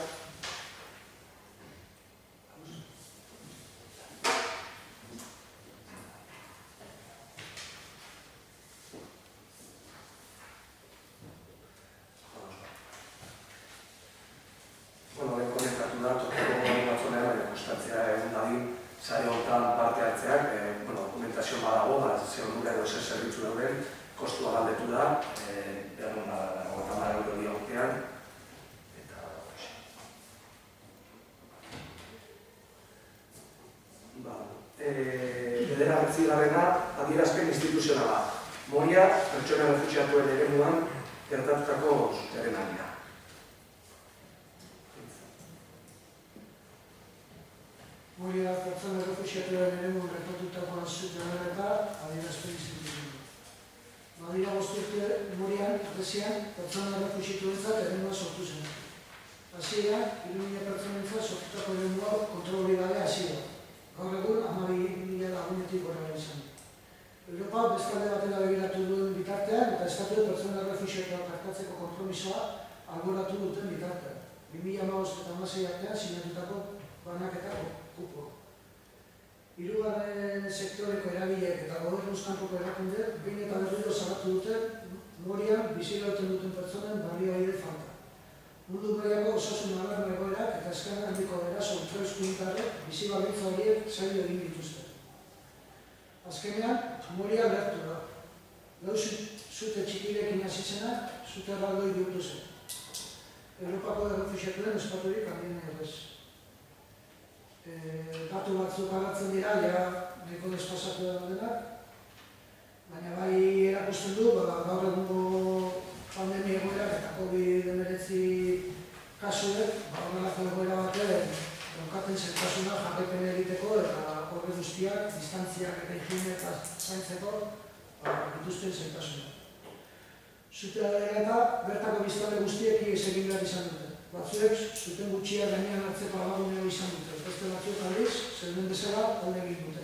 Lehen konektatu da, tokiko gobernu batzordean, baina kostatzea egun dadin sare honetan parte hartzeak, dokumentazio badago, ze onura edo zer zerbitzu dauden, kostua galdetu da, egun €50 dira urtean, eta bederatzigarrena adierazpen instituzionala. Moria, pertsona refuxiatuen eremuan gertatutako sutearen aldia. Moria pertsona refuxiatuen eremuan gertatutako sutearen eta adierazpen instituzionala. Badira 5 urte Morian, Artesian, pertsona errefusituentzat erenua sortu zen. Hasieran, 3.000 pertsonentzat sortutako eremua kontrolik gabe hasi da. Gaur egun, 12.000 lagunetik gora izan. Europa bestalde batera begiratu duen bitartean eta estatu pertsona errefuxiatuak artatzeko konpromisoa alboratu duten bitartean. 2015 eta 2016 artean sinatutako banaketako kupo. Hirugarren sektoreko eragileek eta gobernuz kanpoko erakundeek behin eta berriro salatu duten Morian bizirauten duten pertsonen baliabide falta. Mundu mailako osasun alarma egoerak eta eskarga handiko eraso ultraeskuintarrek bizi baldintza horiek zaila egin dituzte. Azkenean, Moria lertu da. Lau zute txikirekin hasi zena, zute erraldoi bihurtu zen. Europako errefuxiatuen espaturik handien errez. Datu batzuk agertzen dira, nahiko despasatu da denak, baina bai erakusten du, gaur egungo pandemia egoerak eta COVID-19 kasuek, horrelako egoera batean, daukaten zertasuna jarraipen egiteko eta horre guztiak, distantziak eta higiene eta zaintzeko, dituzten zertasuna. Zutea eta bertako biztanle guztiek ies egin behar izan dute. Batzuek zuten gutxia gainean hartzeko alaguneo izan dute. Beste batzuk aldiz, zeuden bezala alde egin dute.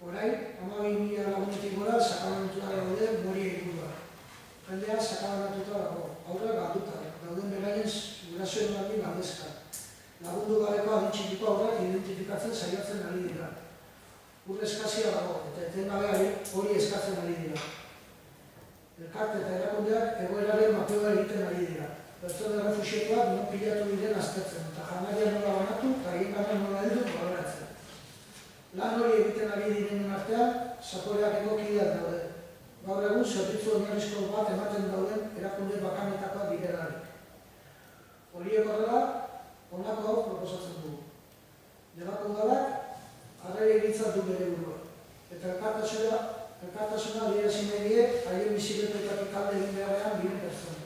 Orain, 12.000 lagunetik gora sakabanatuta daude Moria ingurua. Jendea sakabanatuta dago, aurra galduta, dauden beraien gurasoen batin galdezka. Lagundu gabeko adintxikiko aurrak identifikatzen saiatzen ari dira. Ur eskazia dago, eta etengabe hori eskatzen ari dira. Elkarte eta erakundeak egoeraren mapeoa egiten ari dira. Pertsona errefuxiatuak non pilatu diren aztertzen, eta janaria nola banatu eta egin nola heldu baloratzen. Lan hori egiten ari direnen artean, zaporeak egokideak daude. Gaur egun, zerbitzu oinarrizko bat ematen dauden erakunde bakanetakoak direlarik. Horiek horrela, honako hau proposatzen dugu. Debako udalak, harrera egitzat du bere burua. Eta elkartasuna adierazin egie, haien bizibetoetatik alde egin beharrean biren pertsona.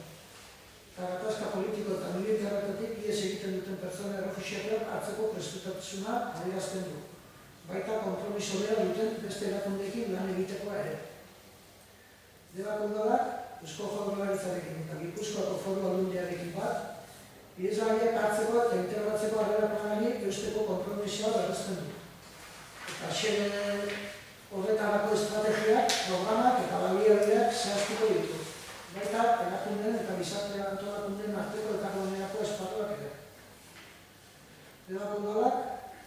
Eta gatazka politiko eta militarretatik ies egiten duten pertsona errefuxiatuak hartzeko prestutatzuna adierazten du. Baita konpromiso bera duten beste erakundeekin lan egitekoa ere. Debako udalak, Eusko Jaurlaritzarekin eta Gipuzkoako Foru Aldundiarekin bat, iesgaiak hartzeko eta integratzeko harrera planari eusteko konpromisoa berrezten du. Eta xene horretarako estrategiak, programak eta baliabideak zehaztuko ditu. Baita, erakundeen eta gizarte antolakundeen arteko eta gonerako esparruak ere. Debako udalak,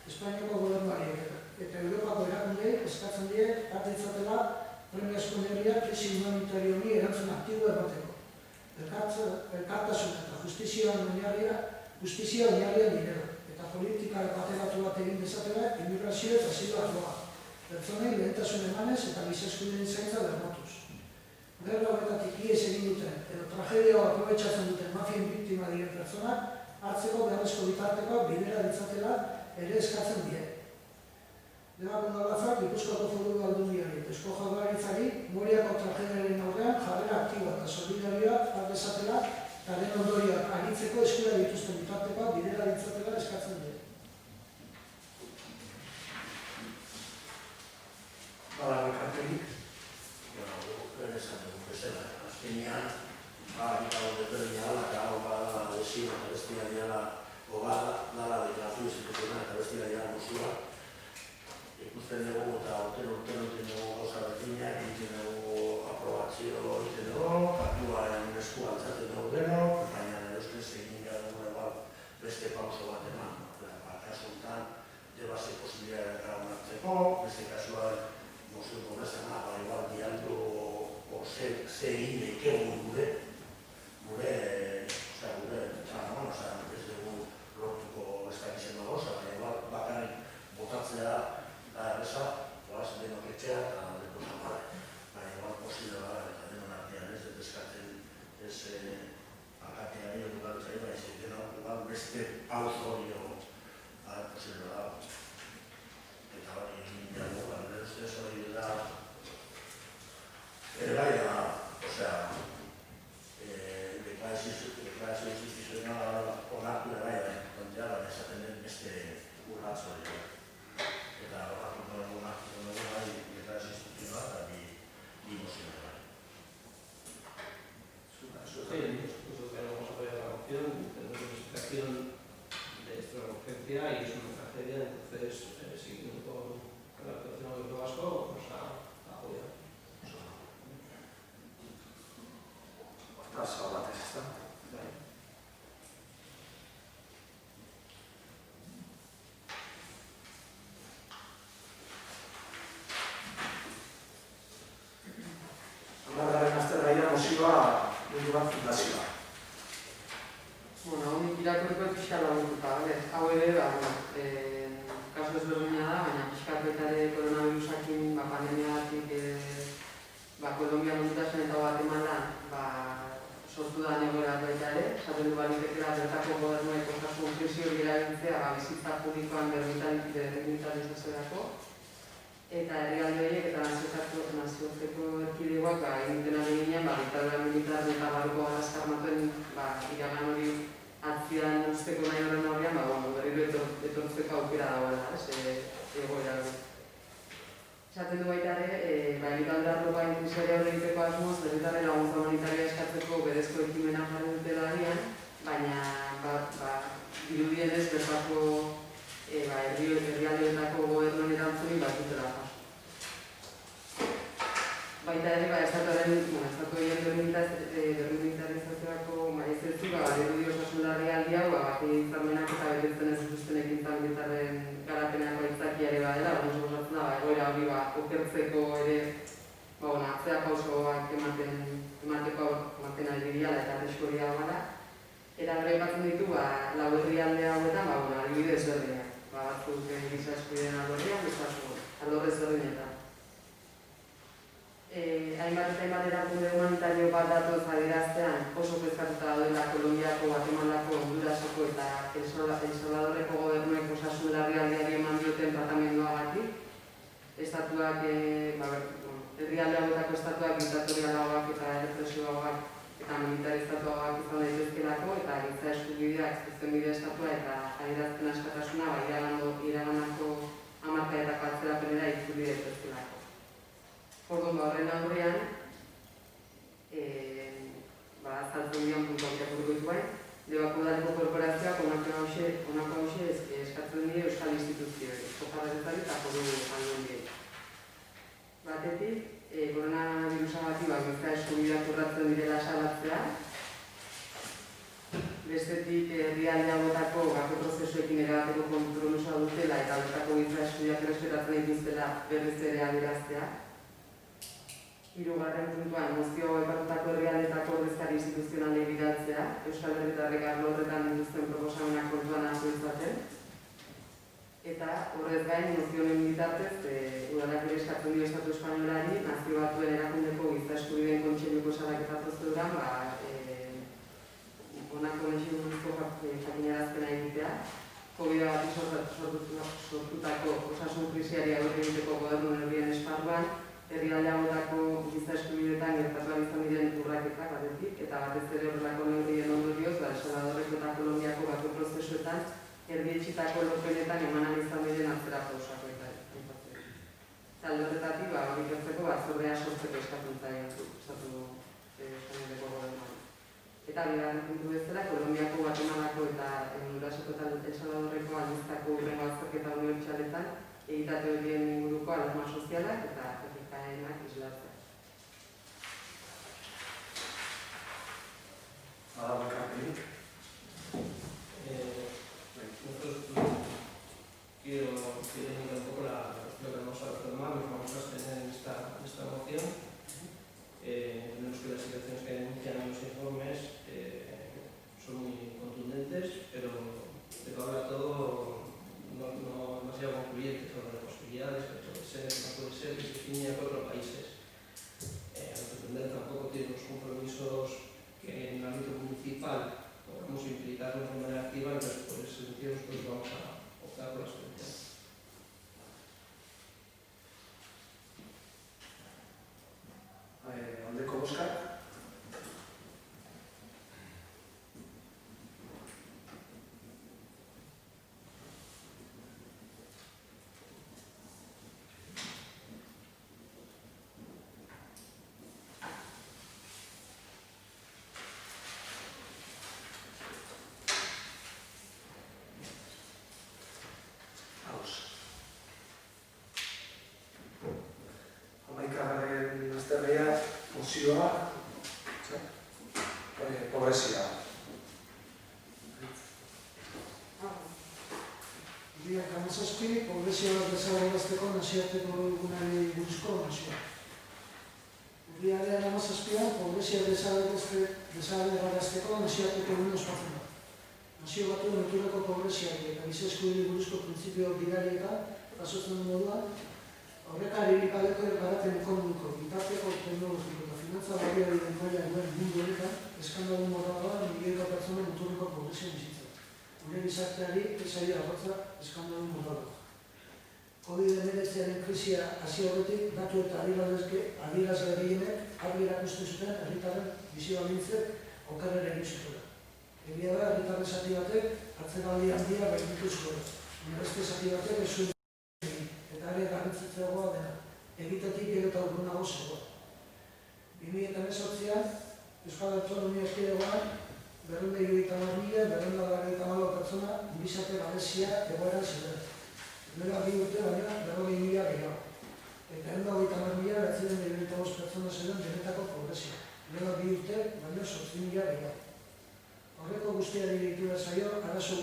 Espainiako gobernuari eta Europako erakundei eskatzen die bat ditzatela premiazko neurriak krisi humanitario honi erantzun aktibo emateko. Elkartasun eta justizia oinarria direla, eta politika bateratu bat egin dezatela immigrazio eta asilo arloa. Pertsonei lehentasun emanez eta giza eskubideen zaintza bermatuz. Gerra horretatik ies egin duten edo tragedia aprobetxatzen duten mafien biktima diren pertsonak hartzeko beharrezko bitartekoak bidera ditzatela ere eskatzen die. Debako udalak Gipuzkoako Foru Aldundiari eta Eusko Jaurlaritzari Moriako tragediaren aurrean jarrera aktiboa eta solidarioa har dezatela eta den ondorioak aritzeko eskura dituzten bitartekoak bidera ditzatela eskatzen die. Bala, elkarterik. Esan dugu bezala, azkenean, ikago deperdina dala, eta hau bada desio, eta bestia diala, dala deklaratu instituzional, eta bestia diala musua. Ikusten dugu eta urtero egiten dugu gauza berdinak, egiten dugu aprobazio, egiten dugu, aktuaren esku altzaten dugu denok, baina eustez egin gara dugu beste pauso bat eman. Kasu honetan, debase posibilitatea onartzeko, beste kasuan moztuko bezana, igual dialdu ze egin dekegun gure ez dugu lortuko ez dakizena gauza, baina bakarrik botatzea da erreza, goaz denok etxea eta deko zamare. Baina posible da eta denon artean ez dut eskatzen ez alkateari edukatzari, baina denok beste pauz hori posible da. Eta hori egin dugu, ustez hori da bai da, siguiendo con la actuación del gobierno vasco, vamos a apoyar. Hortaz, batez, ezta? Hamargarren aztergaia mozioa mundu bat fundazioa. Bueno, honik irakurriko pixka laguntuta, hau ere, kasu ezberdina da, baina pixka baita ere koronavirusakin pandemiagatik Kolombia mundutasun eta Guatemalan sortu da egoera baita ere, esaten du balitekela bertako gobernuek osasun krisi hori erabiltzea bizitza publikoan berdimitalizazioarako, eta herrialde horiek eta nazioarteko erkidegoak egin dena beginean diktadura militar eta barruko azkarmatuen iragan hori atzian usteko nahi horren aurrean, berriro etortzeko aukera dagoela, egoera hori. Esaten du baita ere, elikadura arlokoa krisiari aurre egiteko asmoz, herritarren laguntza humanitarioa eskatzeko berezko ekimena jarri dutela agian, baina dirudienez bertako herrialdeetako gobernuen erantzunik bat dutela jaso. Baita ere, estatu horien berrimilitarizazioako ezetzu, dirudi osasun larrialdi hau, hitzarmenak eta betetzen ez dituzten ekintza militarren garapenako aitzakia ere badela, egoera hori okertzeko ere atzea pausoak emateko ari dira eta arrisku hori dagoela. Eta gero aipatzen ditu, lau herrialde hauetan, adibide ezberdinak. Batzuk giza eskubideen alorrean, alorre ezberdinetan. Hainbat erakunde humanitario bat datoz adieraztean oso kezkatuta daudela Kolonbiako, Guatemalako, Honduraseko eta El Salvadorreko gobernuek osasun larrialdiari eman dioten tratamenduagatik. Estatuak, herrialde hauetako estatuak diktatorialagoak eta errepresioagoak eta militarizatuagoak izan daitezkelako eta giza eskubideak zuzenbide estatua eta adierazpen askatasuna iraganako hamarkadetako atzerapenera itzuli daitezkelako. Orduan, horren aurrean, azaltzen dian puntuak irakurriko dituen, Debako Udaleko korporazioak honako hauxe eskatzen die euskal instituzioek, Eusko eta Foru Aldundiei. Batetik, koronavirusagatik giza eskubideak urratzen direla salatzea. Bestetik, herrialde hauetako bako prozesuekin erabateko konpromisoa dutela eta bertako giza eskubideak errespetatzen dituztela berriz ere adieraztea. Hirugarren puntuan, mozio aipatutako herrialdeetako ordezkari instituzionalei bidaltzea, Euskal Herritarrek arlo horretan dituzten proposamenak kontuan hartu ditzaten. Eta horrez gain, mozio honen bitartez, udalak ere eskatzen dio Estatu Espainolari, Nazio Batuen erakundeko giza eskubideen kontseiluko salaketa prozeduran, honako nexen buruzko jakinarazpena egitea, COVID-19 sortutako osasun krisiari aurre egiteko gobernu neurrien esparruan, herrialde hauetako giza eskubideetan gertatu izan diren urraketak batetik, eta batez ere horrelako neurrien ondorioz, El Salvadorreko eta Kolonbiako bako prozesuetan erdietsitako lorpenetan eman izan diren atzera pausako eta talde horretatik, hori gertzeko batzordea sortzeko estatu espainoleko gobernuan. Eta bigarren puntu bezala, Kolonbiako, Guatemalako eta Honduraseko eta El Salvadorreko aldizkako hurrengo azterketa unibertsaletan egitate horien inguruko alarma sozialak eta etikaenak islatzea. Badago ekarpenik? Nosotros quiero indicar un poco lo que vamos a retomar, lo que vamos a tener en esta moción. Tenemos que las situaciones que denuncian en los informes son muy contundentes, pero habla todo no demasiado concluyente sobre las posibilidades, que puede ser, que no puede ser, que se define a 4 países. Al pretender tampoco tiene los compromisos que en el ámbito municipal podamos implicarnos de manera activa, entonces por ese sentido nosotros vamos a optar por la solución. Aldeko bozkak? mozioa, pobrezia. Urriak 17, pobrezia bat desagerrazteko nazioarteko egunari buruzko nazioa. Urriaren 17, pobrezia desagerrazteko nazioarteko egun ospatzen da. Nazio Batuen Ohiturako pobreziak eta giza eskubideen buruzko printzipio gidarietan jasotzen duen moduan, aurrekari elikadeko garapen ekonomiko, bitarteko teknologiko eta finantza baliabideen maila duen mundu honetan, eskandalu morala da milioika pertsonen muturreko pobrezia bizitzen. Gure gizarteari ez zaila arrotza eskandalu morala. COVID-19 krisia hasi horretik, datu eta adierazle gehienek argi erakusten zuten herritarren bizi baldintzek okerrera egin zutela. Egia da, herritarren zati batek atzegaldi handia gainditu zuen. Beste zati batek ez zuen egin, eta ere garrantzitsuagoa dena, egitetik gero eta urrunago zegoen. 2018an, Euskal Autonomia Erkidegoan 274.294 pertsona gizarte gabezia egoeran zeuden. Duela 2 urte baina 40.000 gehiago. Eta 130.995 pertsona zeuden benetako pobrezia. Duela 2 urte baina 8.000 gehiago. Horreko guztiari gehitu da zaio, arazo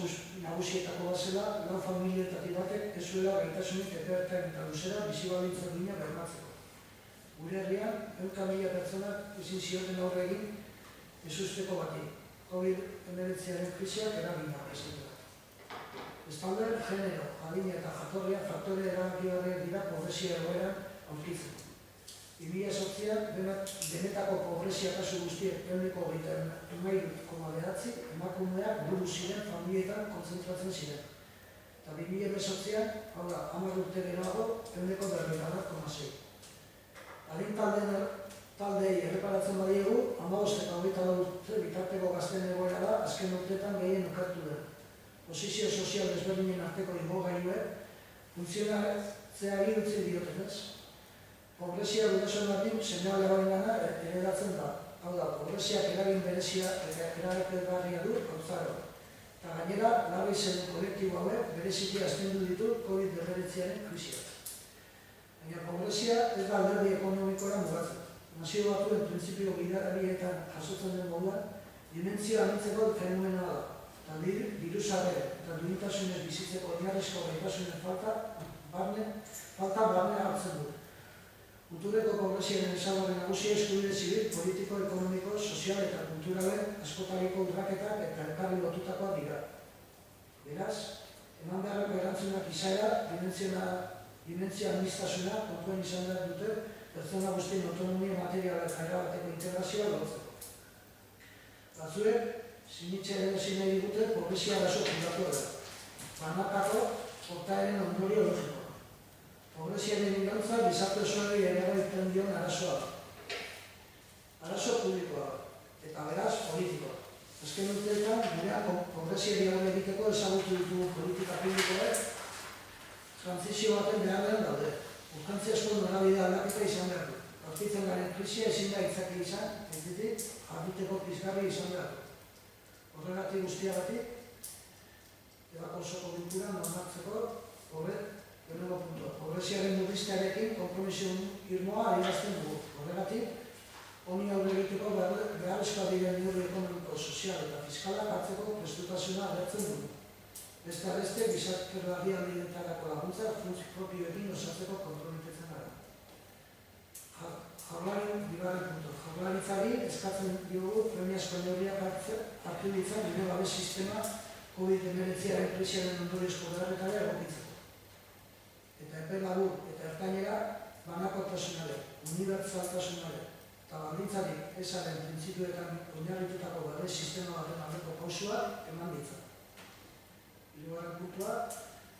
nagusietako bat zela, lan familietatik batek ez zuela gaitasunik epeertan eta luzera bizi baldintzak dina bermatzeko. Gure herrian, 100.000 pertsonak ezin zioten aurre egin ezusteko bati. COVID-19 krisiak eragina izan da. Bestalde, genero, adina eta jatorria faktore erabakigarriak dira pobrezia egoeran aurkitzen. 2008an, benetako pobrezia kasu guztiek 23,9 emakumeak buru ziren familietan kontzentratzen ziren. Eta 2018an, hau da, 10 urte geroago, 40,6. Adin taldei erreparatzen badiegu, 15 eta 24 urte bitarteko gazten egoera da azken urteetan gehien okertu den. Posizio sozial desberdinen arteko igogailuek funtzionatzeari utzi diotenez. Pobrezia gurasoengatik seme-alaben baingana heredatzen da. Hau da, pobreziak eragin berezia eta erabakigarria du haurtzaroan. Eta gainera, larri zen kolektibo hauek bereziki astindu ditu COVID-19 krisiak. Baina pobrezia ez da alderdi ekonomikora mugatzen. Nazio Batuen printzipio gidarietan jasotzen den moduan, dimentsio anitzeko fenomena da. Eta diruzarre eta duintasunez bizitzeko oinarrizko gaitasunen falta barne hartzen du. Kultureko pobreziaren ezaugarri nagusia eskubide zibil, politiko, ekonomiko, sozial eta kulturalen askotariko urraketak eta elkarri lotutakoak dira. Beraz, eman beharreko erantzunak izaera, dimentzia aniztasuna kontuan izan behar dute pertsona guztien autonomia materiala eta erabateko integrazioa lortzeko. Batzuek, sinitzea ezin nahi digute pobrezia arazo pribatu da. Banakako portaeren ondorio logiko. Pobreziaren irantza gizarte osoari eragiten dion arazoa. Arazo publikoa eta beraz politikoa. Azken urteetan, gurean pobreziari aurre egiteko ezagutu ditugu politika publikoek trantzizio baten beharrean daude. Urgentziazko norabidea aldaketa izan behar du. Aurkitzen garen krisia ezin da itzaki izan, entzitik, jarduteko pizgarri izan behar du. Horregatik guztiagatik, ebako osoko bilkuran onartzeko, lehenengo puntua. Pobreziaren murriztearekin konpromision irmoa adierazten dugu. Horregatik, honi aurre egiteko beharrezkoa diren neurri ekonomiko, sozial eta fiskalak hartzeko prestutasuna agertzen dugu. Beste arreste, gizarte larrialdienetako laguntza funts propioekin osatzeko konpromitetzen gara. Jaurlaritzari eskatzen diogu premiazko neurriak hartu ditzan bide babes sistema COVID-19 krisiaren ondoriozko beharretara egokitzeko. Eta epe labur eta ertainera banakotasunare, unibertsaltasunare eta baldintzarik ezaren printzipioetan oinarritutako babes sistema baten aldeko pausua eman ditza. Hirugarren puntua,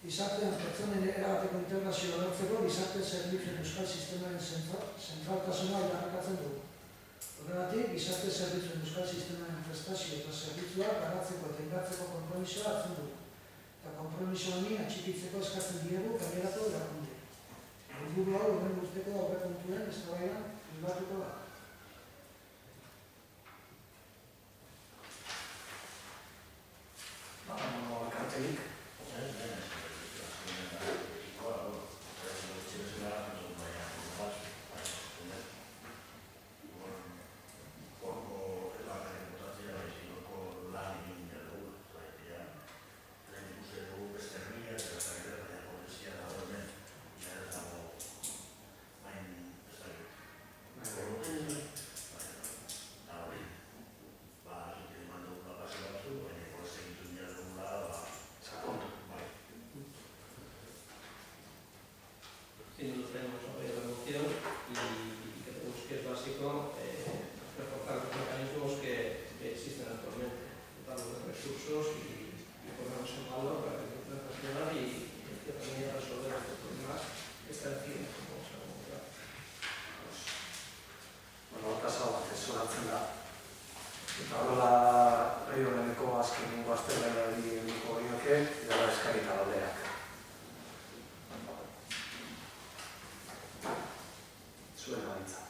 gizartean pertsonen erabateko integrazioa lortzeko gizarte zerbitzuen euskal sistemaren zentraltasuna aldarrikatzen dugu. Horregatik, gizarte zerbitzuen euskal sistemaren prestazio eta zerbitzua garatzeko eta indartzeko konpromisoa hartzen dugu. Eta konpromiso honi atxikitzeko eskatzen diegu gainerako erakunde. Helburu hau horren urteko aurrekontuen eztabaidan bilbatuko da. Kartelik. esto, reforzar los mecanismos que existen actualmente, dotarlos de recursos y ponerlos en valor para que se puedan gestionar y en cierta medida resolver estos problemas que están encima, como se ha comentado. Pasau bat ez zoratzen da. Eta horrela gai horreneko azkenengo azterlaiari helduko genioke, gara eskarita galderak. Zuen gaitza.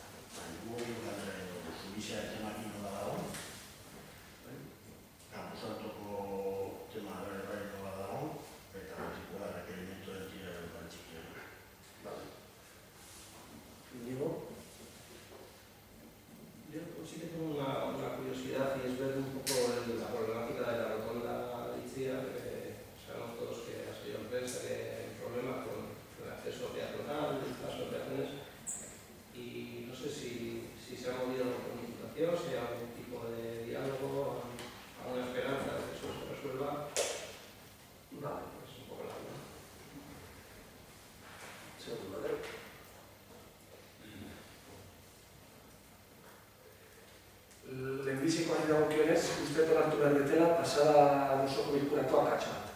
Mugi galdera edo zubizia temakin nola dago. Kampusantoko tema berri nola dago, eta betikoa requerimento del tira del banchiquero. Vale. Inigo? Yo sí que tengo una curiosidad y es ver un poco la problemática de la rotonda Litzia, que sabemos todos que ha sido en prensa que hay problemas con el acceso peatonal, el paso de peatones, y no sé si se ha movido con Diputación, si hay algún tipo de diálogo, alguna esperanza de que eso se resuelva. Vale. Es un poco la duda. Segundo, a ver. Lehenbizikoari dagokionez, uste onartu behar detela pasada osoko bilkurako akatsa bat.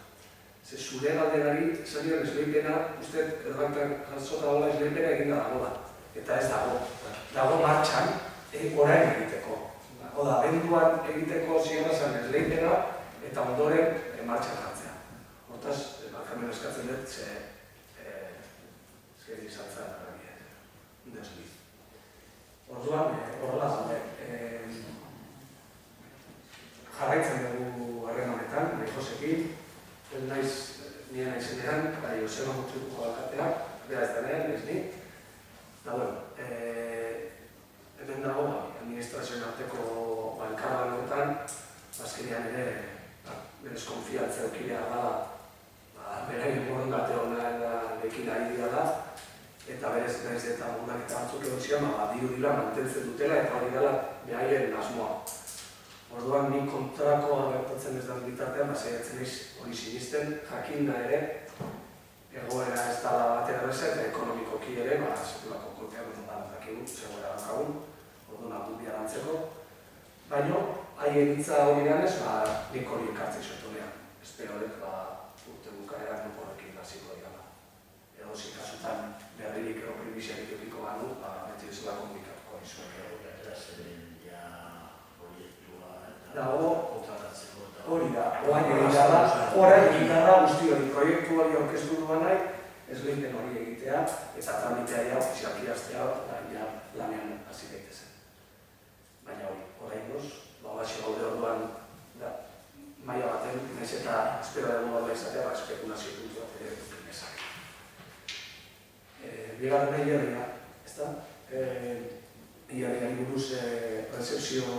Ze zure galderari zarion esleipena, uste erbantan jatzota gola esleipena eginda dagoela. Eta ez dago. Dago martxan, orain egiteko. Oda, abenduan egiteko zigorra zen esleipena eta ondoren martxan jartzea. Hortaz, barkamen eskatzen dut, ze ezkeri izan zen desliz. Orduan, horrela zaude. Jarraitzen dugu harren honetan, nahi Josekin, naiz nire naizenean, bai Joseba Mutrikuko alkatea, bera ez denean, ez ni. Da, bueno, hemen dago, administrazioen arteko elkarlan honetan, azkenean ere, berez konfiantzia eukidea da, bera borondate hona ekin ari da, eta berez eta gunak eta batzuk edo zian, diru dira mantentzen dutela eta hori dela behaien asmoa. Orduan, ni kontrakoa gertatzen ez den bitartean, saiatzen naiz hori sinisten, jakinda ere, egoera ez dela batera erreza eta ekonomikoki ere, sekulako kolpeak da dakigu, zegoera daukagun, orduan apupia dantzeko. Baina, haien hitza hori ganez, nik hori ekartzen zotunean. Espero dut, urte bukaeran nuk horrekin hasiko dira. Edo kasutan berririk edo primisiarik eukiko ganu, beti ez da komunikatuko izuen. Dago, hori da, orain egiten da guzti hori, proiektu hori aurkeztu duan nahi, esleiten hori egitea, eta tramitea ja ofizialki hastea, lanean hasi daitezen. Baina hori, orain goz, hasi gaude orduan, maila baten, nahiz eta espero dugu bat izatea, espekulazio puntu bat ere dukinezak. Bigarren nahi jarria, ezta? Jarriari buruz recepzioa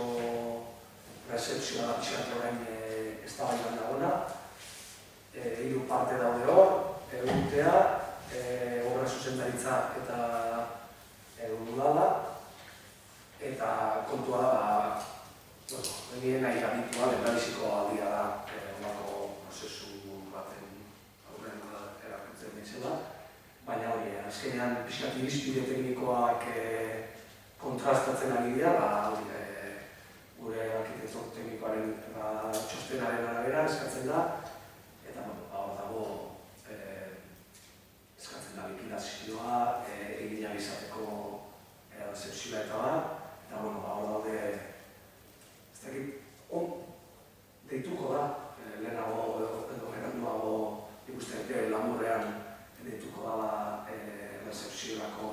da pixkat orain eztabaidan dagoena. 3 parte daude hor, urtea, obra zuzendaritza eta udala, eta kontua da, nire nahi habitual, lehendabiziko aldia da, olako prozesu baten aurren erakutzen bezala, baina hori, azkenean pixkat irizpide teknikoak kontrastatzen ari dira, gure arkitektur teknikoaren txostenaren arabera eskatzen da, eta hor dago eskatzen da likidazioa, egin izateko recepzioa eta hor daude, ez dakit, deituko da, lehenago edo geranduago ikusten lamurrean deituko da recepziorako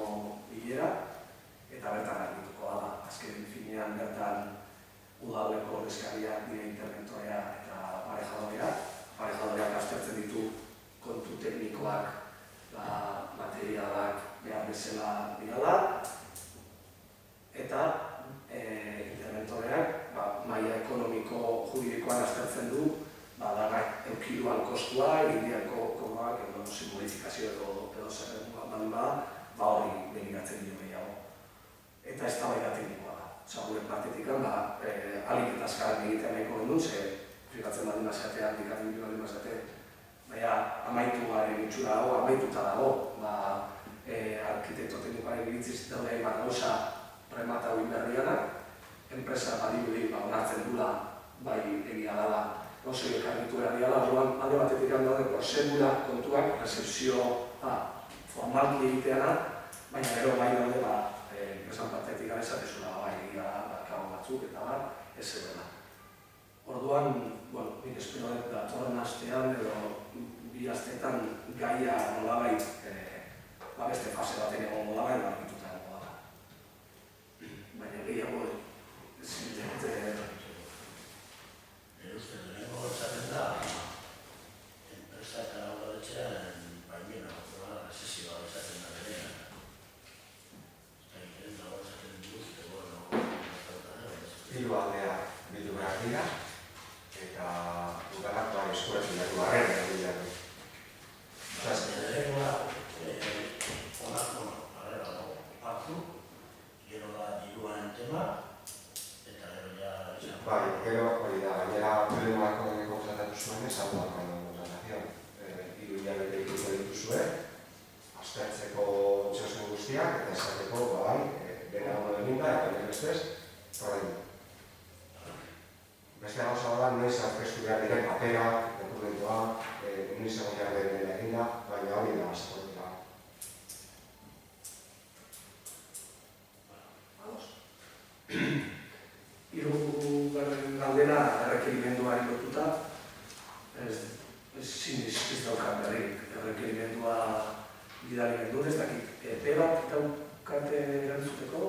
bilera, eta bertan argituko da, azken finean bertan udaleko ordezkariak dire interventorea eta parejadoreak aztertzen ditu kontu teknikoak, materialak behar bezala dirala, eta interventoreak maila ekonomiko juridikoan aztertzen du danak eukiduan kostua, egidiako komoak, edo modifikazio edo zer baldin bada, hori begiratzen dio gehiago. Eta ez da baita teknikoa da. Gure partetik alik eta azkaran egitea nahiko gendu, ze fikatzen baldin bazatea, dikatzen baldin bazatea, baina amaitu garen itxura dago, amaituta dago, arkitekto teknikoaren iritziz daude gauza remata hori berrianak, enpresa badirudi onartzen dula bai egia dela gauzei ekarritu erdiala, orduan alde batetik daude prozedura kontuak, recepzioa formalki egiteana, baina gero bai daude enpresan partetik gara esatezuna bai egia kago batzuk eta ez zegoela. Orduan, nik espero dut datorren astean edo bi asteetan gaia nolabait beste fase baten egon nolabait barrituta egon da. Baina gehiago ezin uste lehenengo esaten da, enpresa eta udaletxean baimena, sesioa esaten da berean. Hiru aldeak bildu behar dira, eta udalak eskurekin dugu arren egitea du. Lehenengoa, arrela dago hartu, gero da diruaren tema, eta gero ja izan. Bai, gero hori da, gainera plenoako kontratatu zuen ez hau dako kontratazioa. Hiru hilabete ikusten dituzue, aztertzeko txosten guztiak, eta esateko, bai, bera ondo eginda, eta nire bestez, horrein. Beste gauza da, noiz aurkeztu behar diren paperak, dokumentua, noiz egon behar diren eginda, baina hori da, zagoetika. Hirugarren galdera errekerimenduari lotuta, ez daukat berrik errekerimendua bidali gendu, ez dakit epe bat daukate erantzuteko?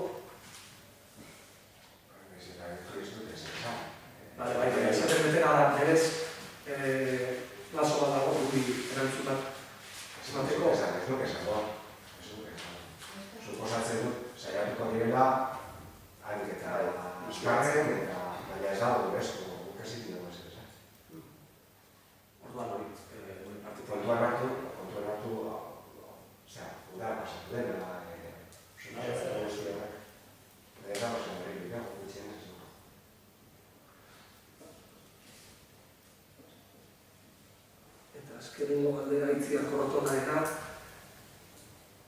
Bai, esaten betena da, berez, laso bat dago guri erantzunak emateko. Ez duk esango. Suposatzen dut, saiatuko direla, harik eta bizkarren, eta baina ez dago, guk ez ditu dugu ez. Orduan hori partitu. Kontuan hartu, udara pasatu dena, suposatzen dut zuenak. Ez dago zen hori dira, gutxien ez. Azkenengo galdera Itziar Korrotonaena,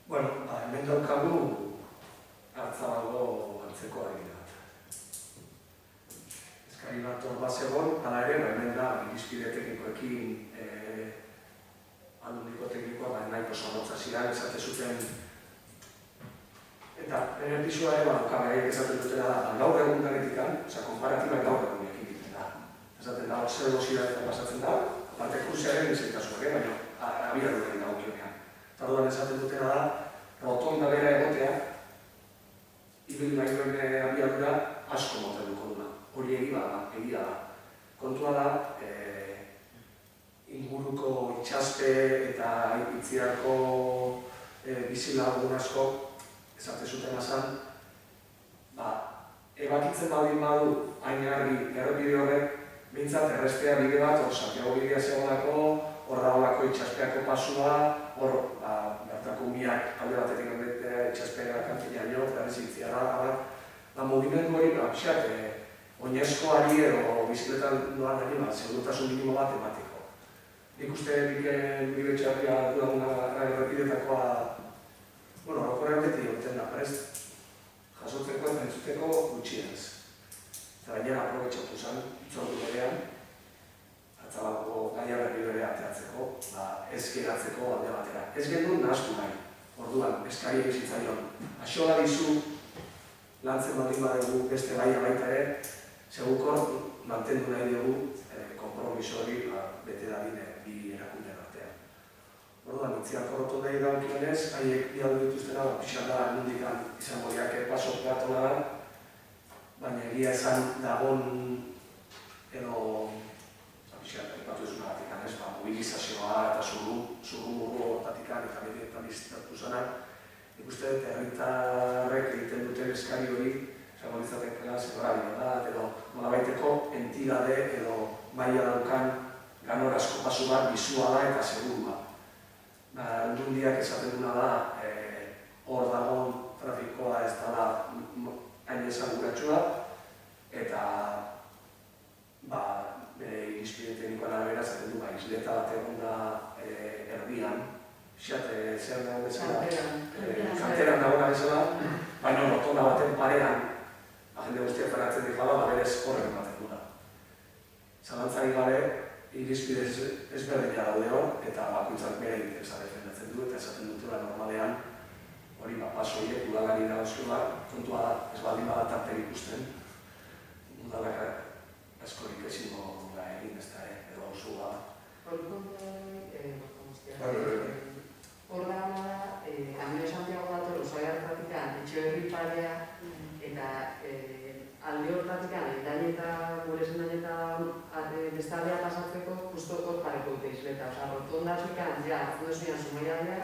hemen daukagu Hartzabalgo antzeko ari bat. Eskari bat hor bat zegoen, hala ere, hemen da irizpide teknikoekin aldundiko teknikoa nahiko zorrotza ziren, esate zuten. Eta pisua ere daukabe esaten dutela da, gaur egun garetikan, konparatibak gaur egun egiten da. Esaten da, zer dosidaretan pasatzen da, aparte kruziaren izaitasuak, baina abiaduraren dagokionean. Eta orduan esaten dutena da, rotonda bera egotea, ibilgailuen abiadura asko motelduko duna. Hori egia da. Kontua da, inguruko itxaspe eta Itziarko bizilagun asko, esate zuten azan, ebakitzen baldin badu, hain argi errepide horrek, bintzat errestea bide bat, hor Santiago bidea zegoenako, hor dagoelako itxaspeako pasua, hor bertako umiak alde batetik itxaspea kantina jo, eta bezitzia da, mugimendu hori, pixak, oinezkoari edo bizikletan doan ari, segurtasun minimo bat emateko. Nik uste bide txarria duguna errepidetakoa, orokorrean beti egiten da, prest, jasotzeko eta entzuteko gutxienez. Eta gainera aprobetxatu zen, itzordu berean, Hartzabalgo gaia berri bere ateatzeko, ez geratzeko alde batera. Ez genuen nahaztu nahi, orduan, eskari egizitzaion. Axola dizu, lantzen baldin badugu beste gaia baita ere, segukor mantendu nahi dugu konpromiso hori bete dadine bi erakundeen artean. Orduan, Itziar Korrotonei dagokionez, haiek bialdu dituztena, pixan da, nondikan izango diake paso peatona da, baina egia esan dagon edo ipatu ezuna batikan ez, mobilizazioa eta zurrumurru batikan eta medietan bizitatu zanak. Nik uste dut herritarrek egiten duten eskari hori, esango ditzatekela zegoraino da, edo nolabaiteko entidade edo maila daukan ganorazko pasu bat bizuala eta segurua. Aldundiak esaten duna da, hor dagoen trafikoa ez dela hain esanguratxua, eta bere irizpide teknikoan arabera esaten du, isleta bat egon da erdian, zer dago bezala, kanteran dagoena bezala, baina errotona baten parean, jende guztiak beratzen dira, berez horren ematen dura. Zalantzarik gabe, irizpide ezberdina daude hor, eta bakoitzak bere interesa defendatzen du, eta esaten dutela normalean, hori paso horiek udalari dagozkiola, kontua da, ez baldin bada tarterik ikusten, udalak askorik ezingo egin ez da, edo hauzu da. Hor da gana da, Camino Santiago dator, Usai hartatikan, Etxeberri parea, eta alde hortatikan, gure zen eta bestaldea pasatzeko, justo hor pareko dute izleta. Osa, rotondasukan, ja, hartzen duzunean Zumaialdea,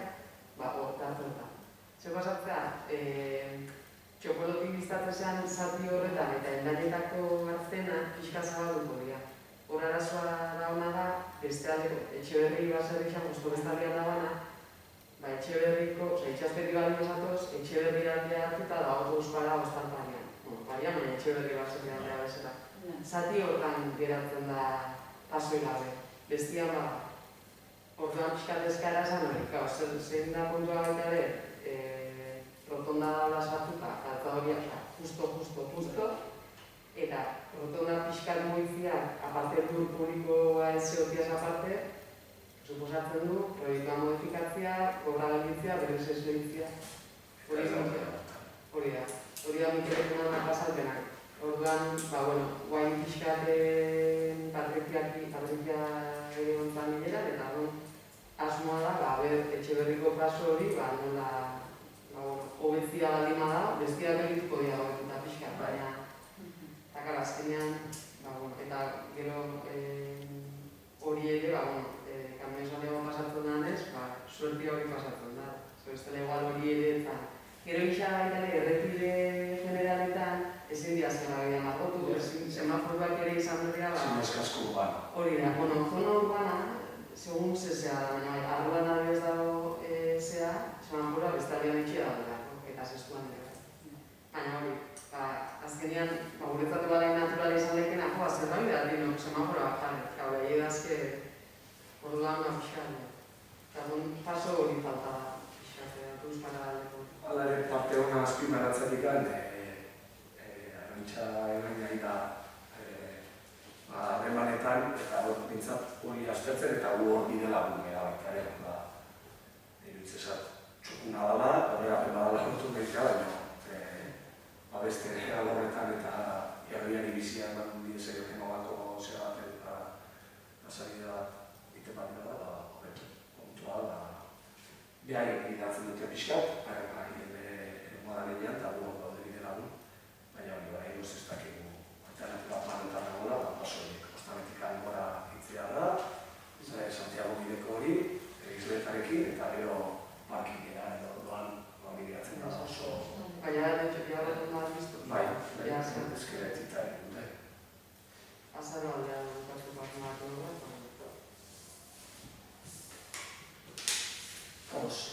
hor da. Zer pasatzea, txokolotik biztatzean zati horretan eta endainetako hartzena pixka zabalduko dira. Hor arazoa dauna da, beste aldeko, Etxeberri baserrixan, justo bestaldean dagoena, Etxeberriko, itxaspeti bali basatoz, Etxeberri aldea hartuta da autobuspara ostantanean. Baina Etxeberri baserri aldea bezala. Zati hortan geratzen da pasoi gabe, bestian bada. Orduan pixkat eskara esan hori, zein da kontua baita ere, rotonda daula sartuta, altzadoria, justo, eta rotonda pixkat moiziak, aparte dur publikoa ez zeotiaz aparte, suposatzen du, proiektua modifikatzea, obra gelditzea, berez ez gelditzea. Hori da Mikelekena pasalpenak. Orduan, guain pixkaten Patrizia ere ontan hilera, eta asmoa da, Etxeberriko paso hori, nola hobetzia baldin da, bestia geldituko dira hobetuta pixkat, baina eta azkenean, eta gero hori ere, Camino Santiago pasatzen denez, suerti hori pasatzen da. Zerestela igual hori ere eta gero isa baita errepide generaletan ezin dira zemagia margotu, semaforoak ere izan dira. Zinezkasko urbana. Hori da, zona urbana, segun zezea da, baina arruan adibes dago zea, semaforoa bestalian itxia da, eta zestuan dira. Baina hori, azkenean, guretzatu badain naturala izan lekena, zerbait da, semaforoa jarri, gaur egin dazke, orduan da pixkan, eta paso hori falta da, pixkateatuz para aldeko. Hala ere, parte hona azpimaratzatik arantxa egaina da harremanetan, eta bintzat hori aztertzen, eta gu hor bide lagunea baita ere, iruditzezat txukuna dela, horrela badala hortu behita, baina beste alorretan eta herriari bizia eman bidez egiten nolako zera bat eta pasarida bat egiten bat dela, hobetu, kontua da, behaiek bidatzen dute pixkat, modalean eta gu daude bide lagun, baina hori gara egoz ez dakigu alternativa planetan dagoela, paso horiek, ostametik gora hitzea da, Santiago bideko hori, izletarekin eta gero markinera edo orduan bideatzen da oso... Baina da, ja horretan da biztu? Bai, ezkera dute. Azaro aldean dukatu partenako dugu?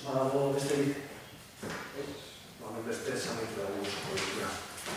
Badago besterik? Beste esan ditu dugu oso politika.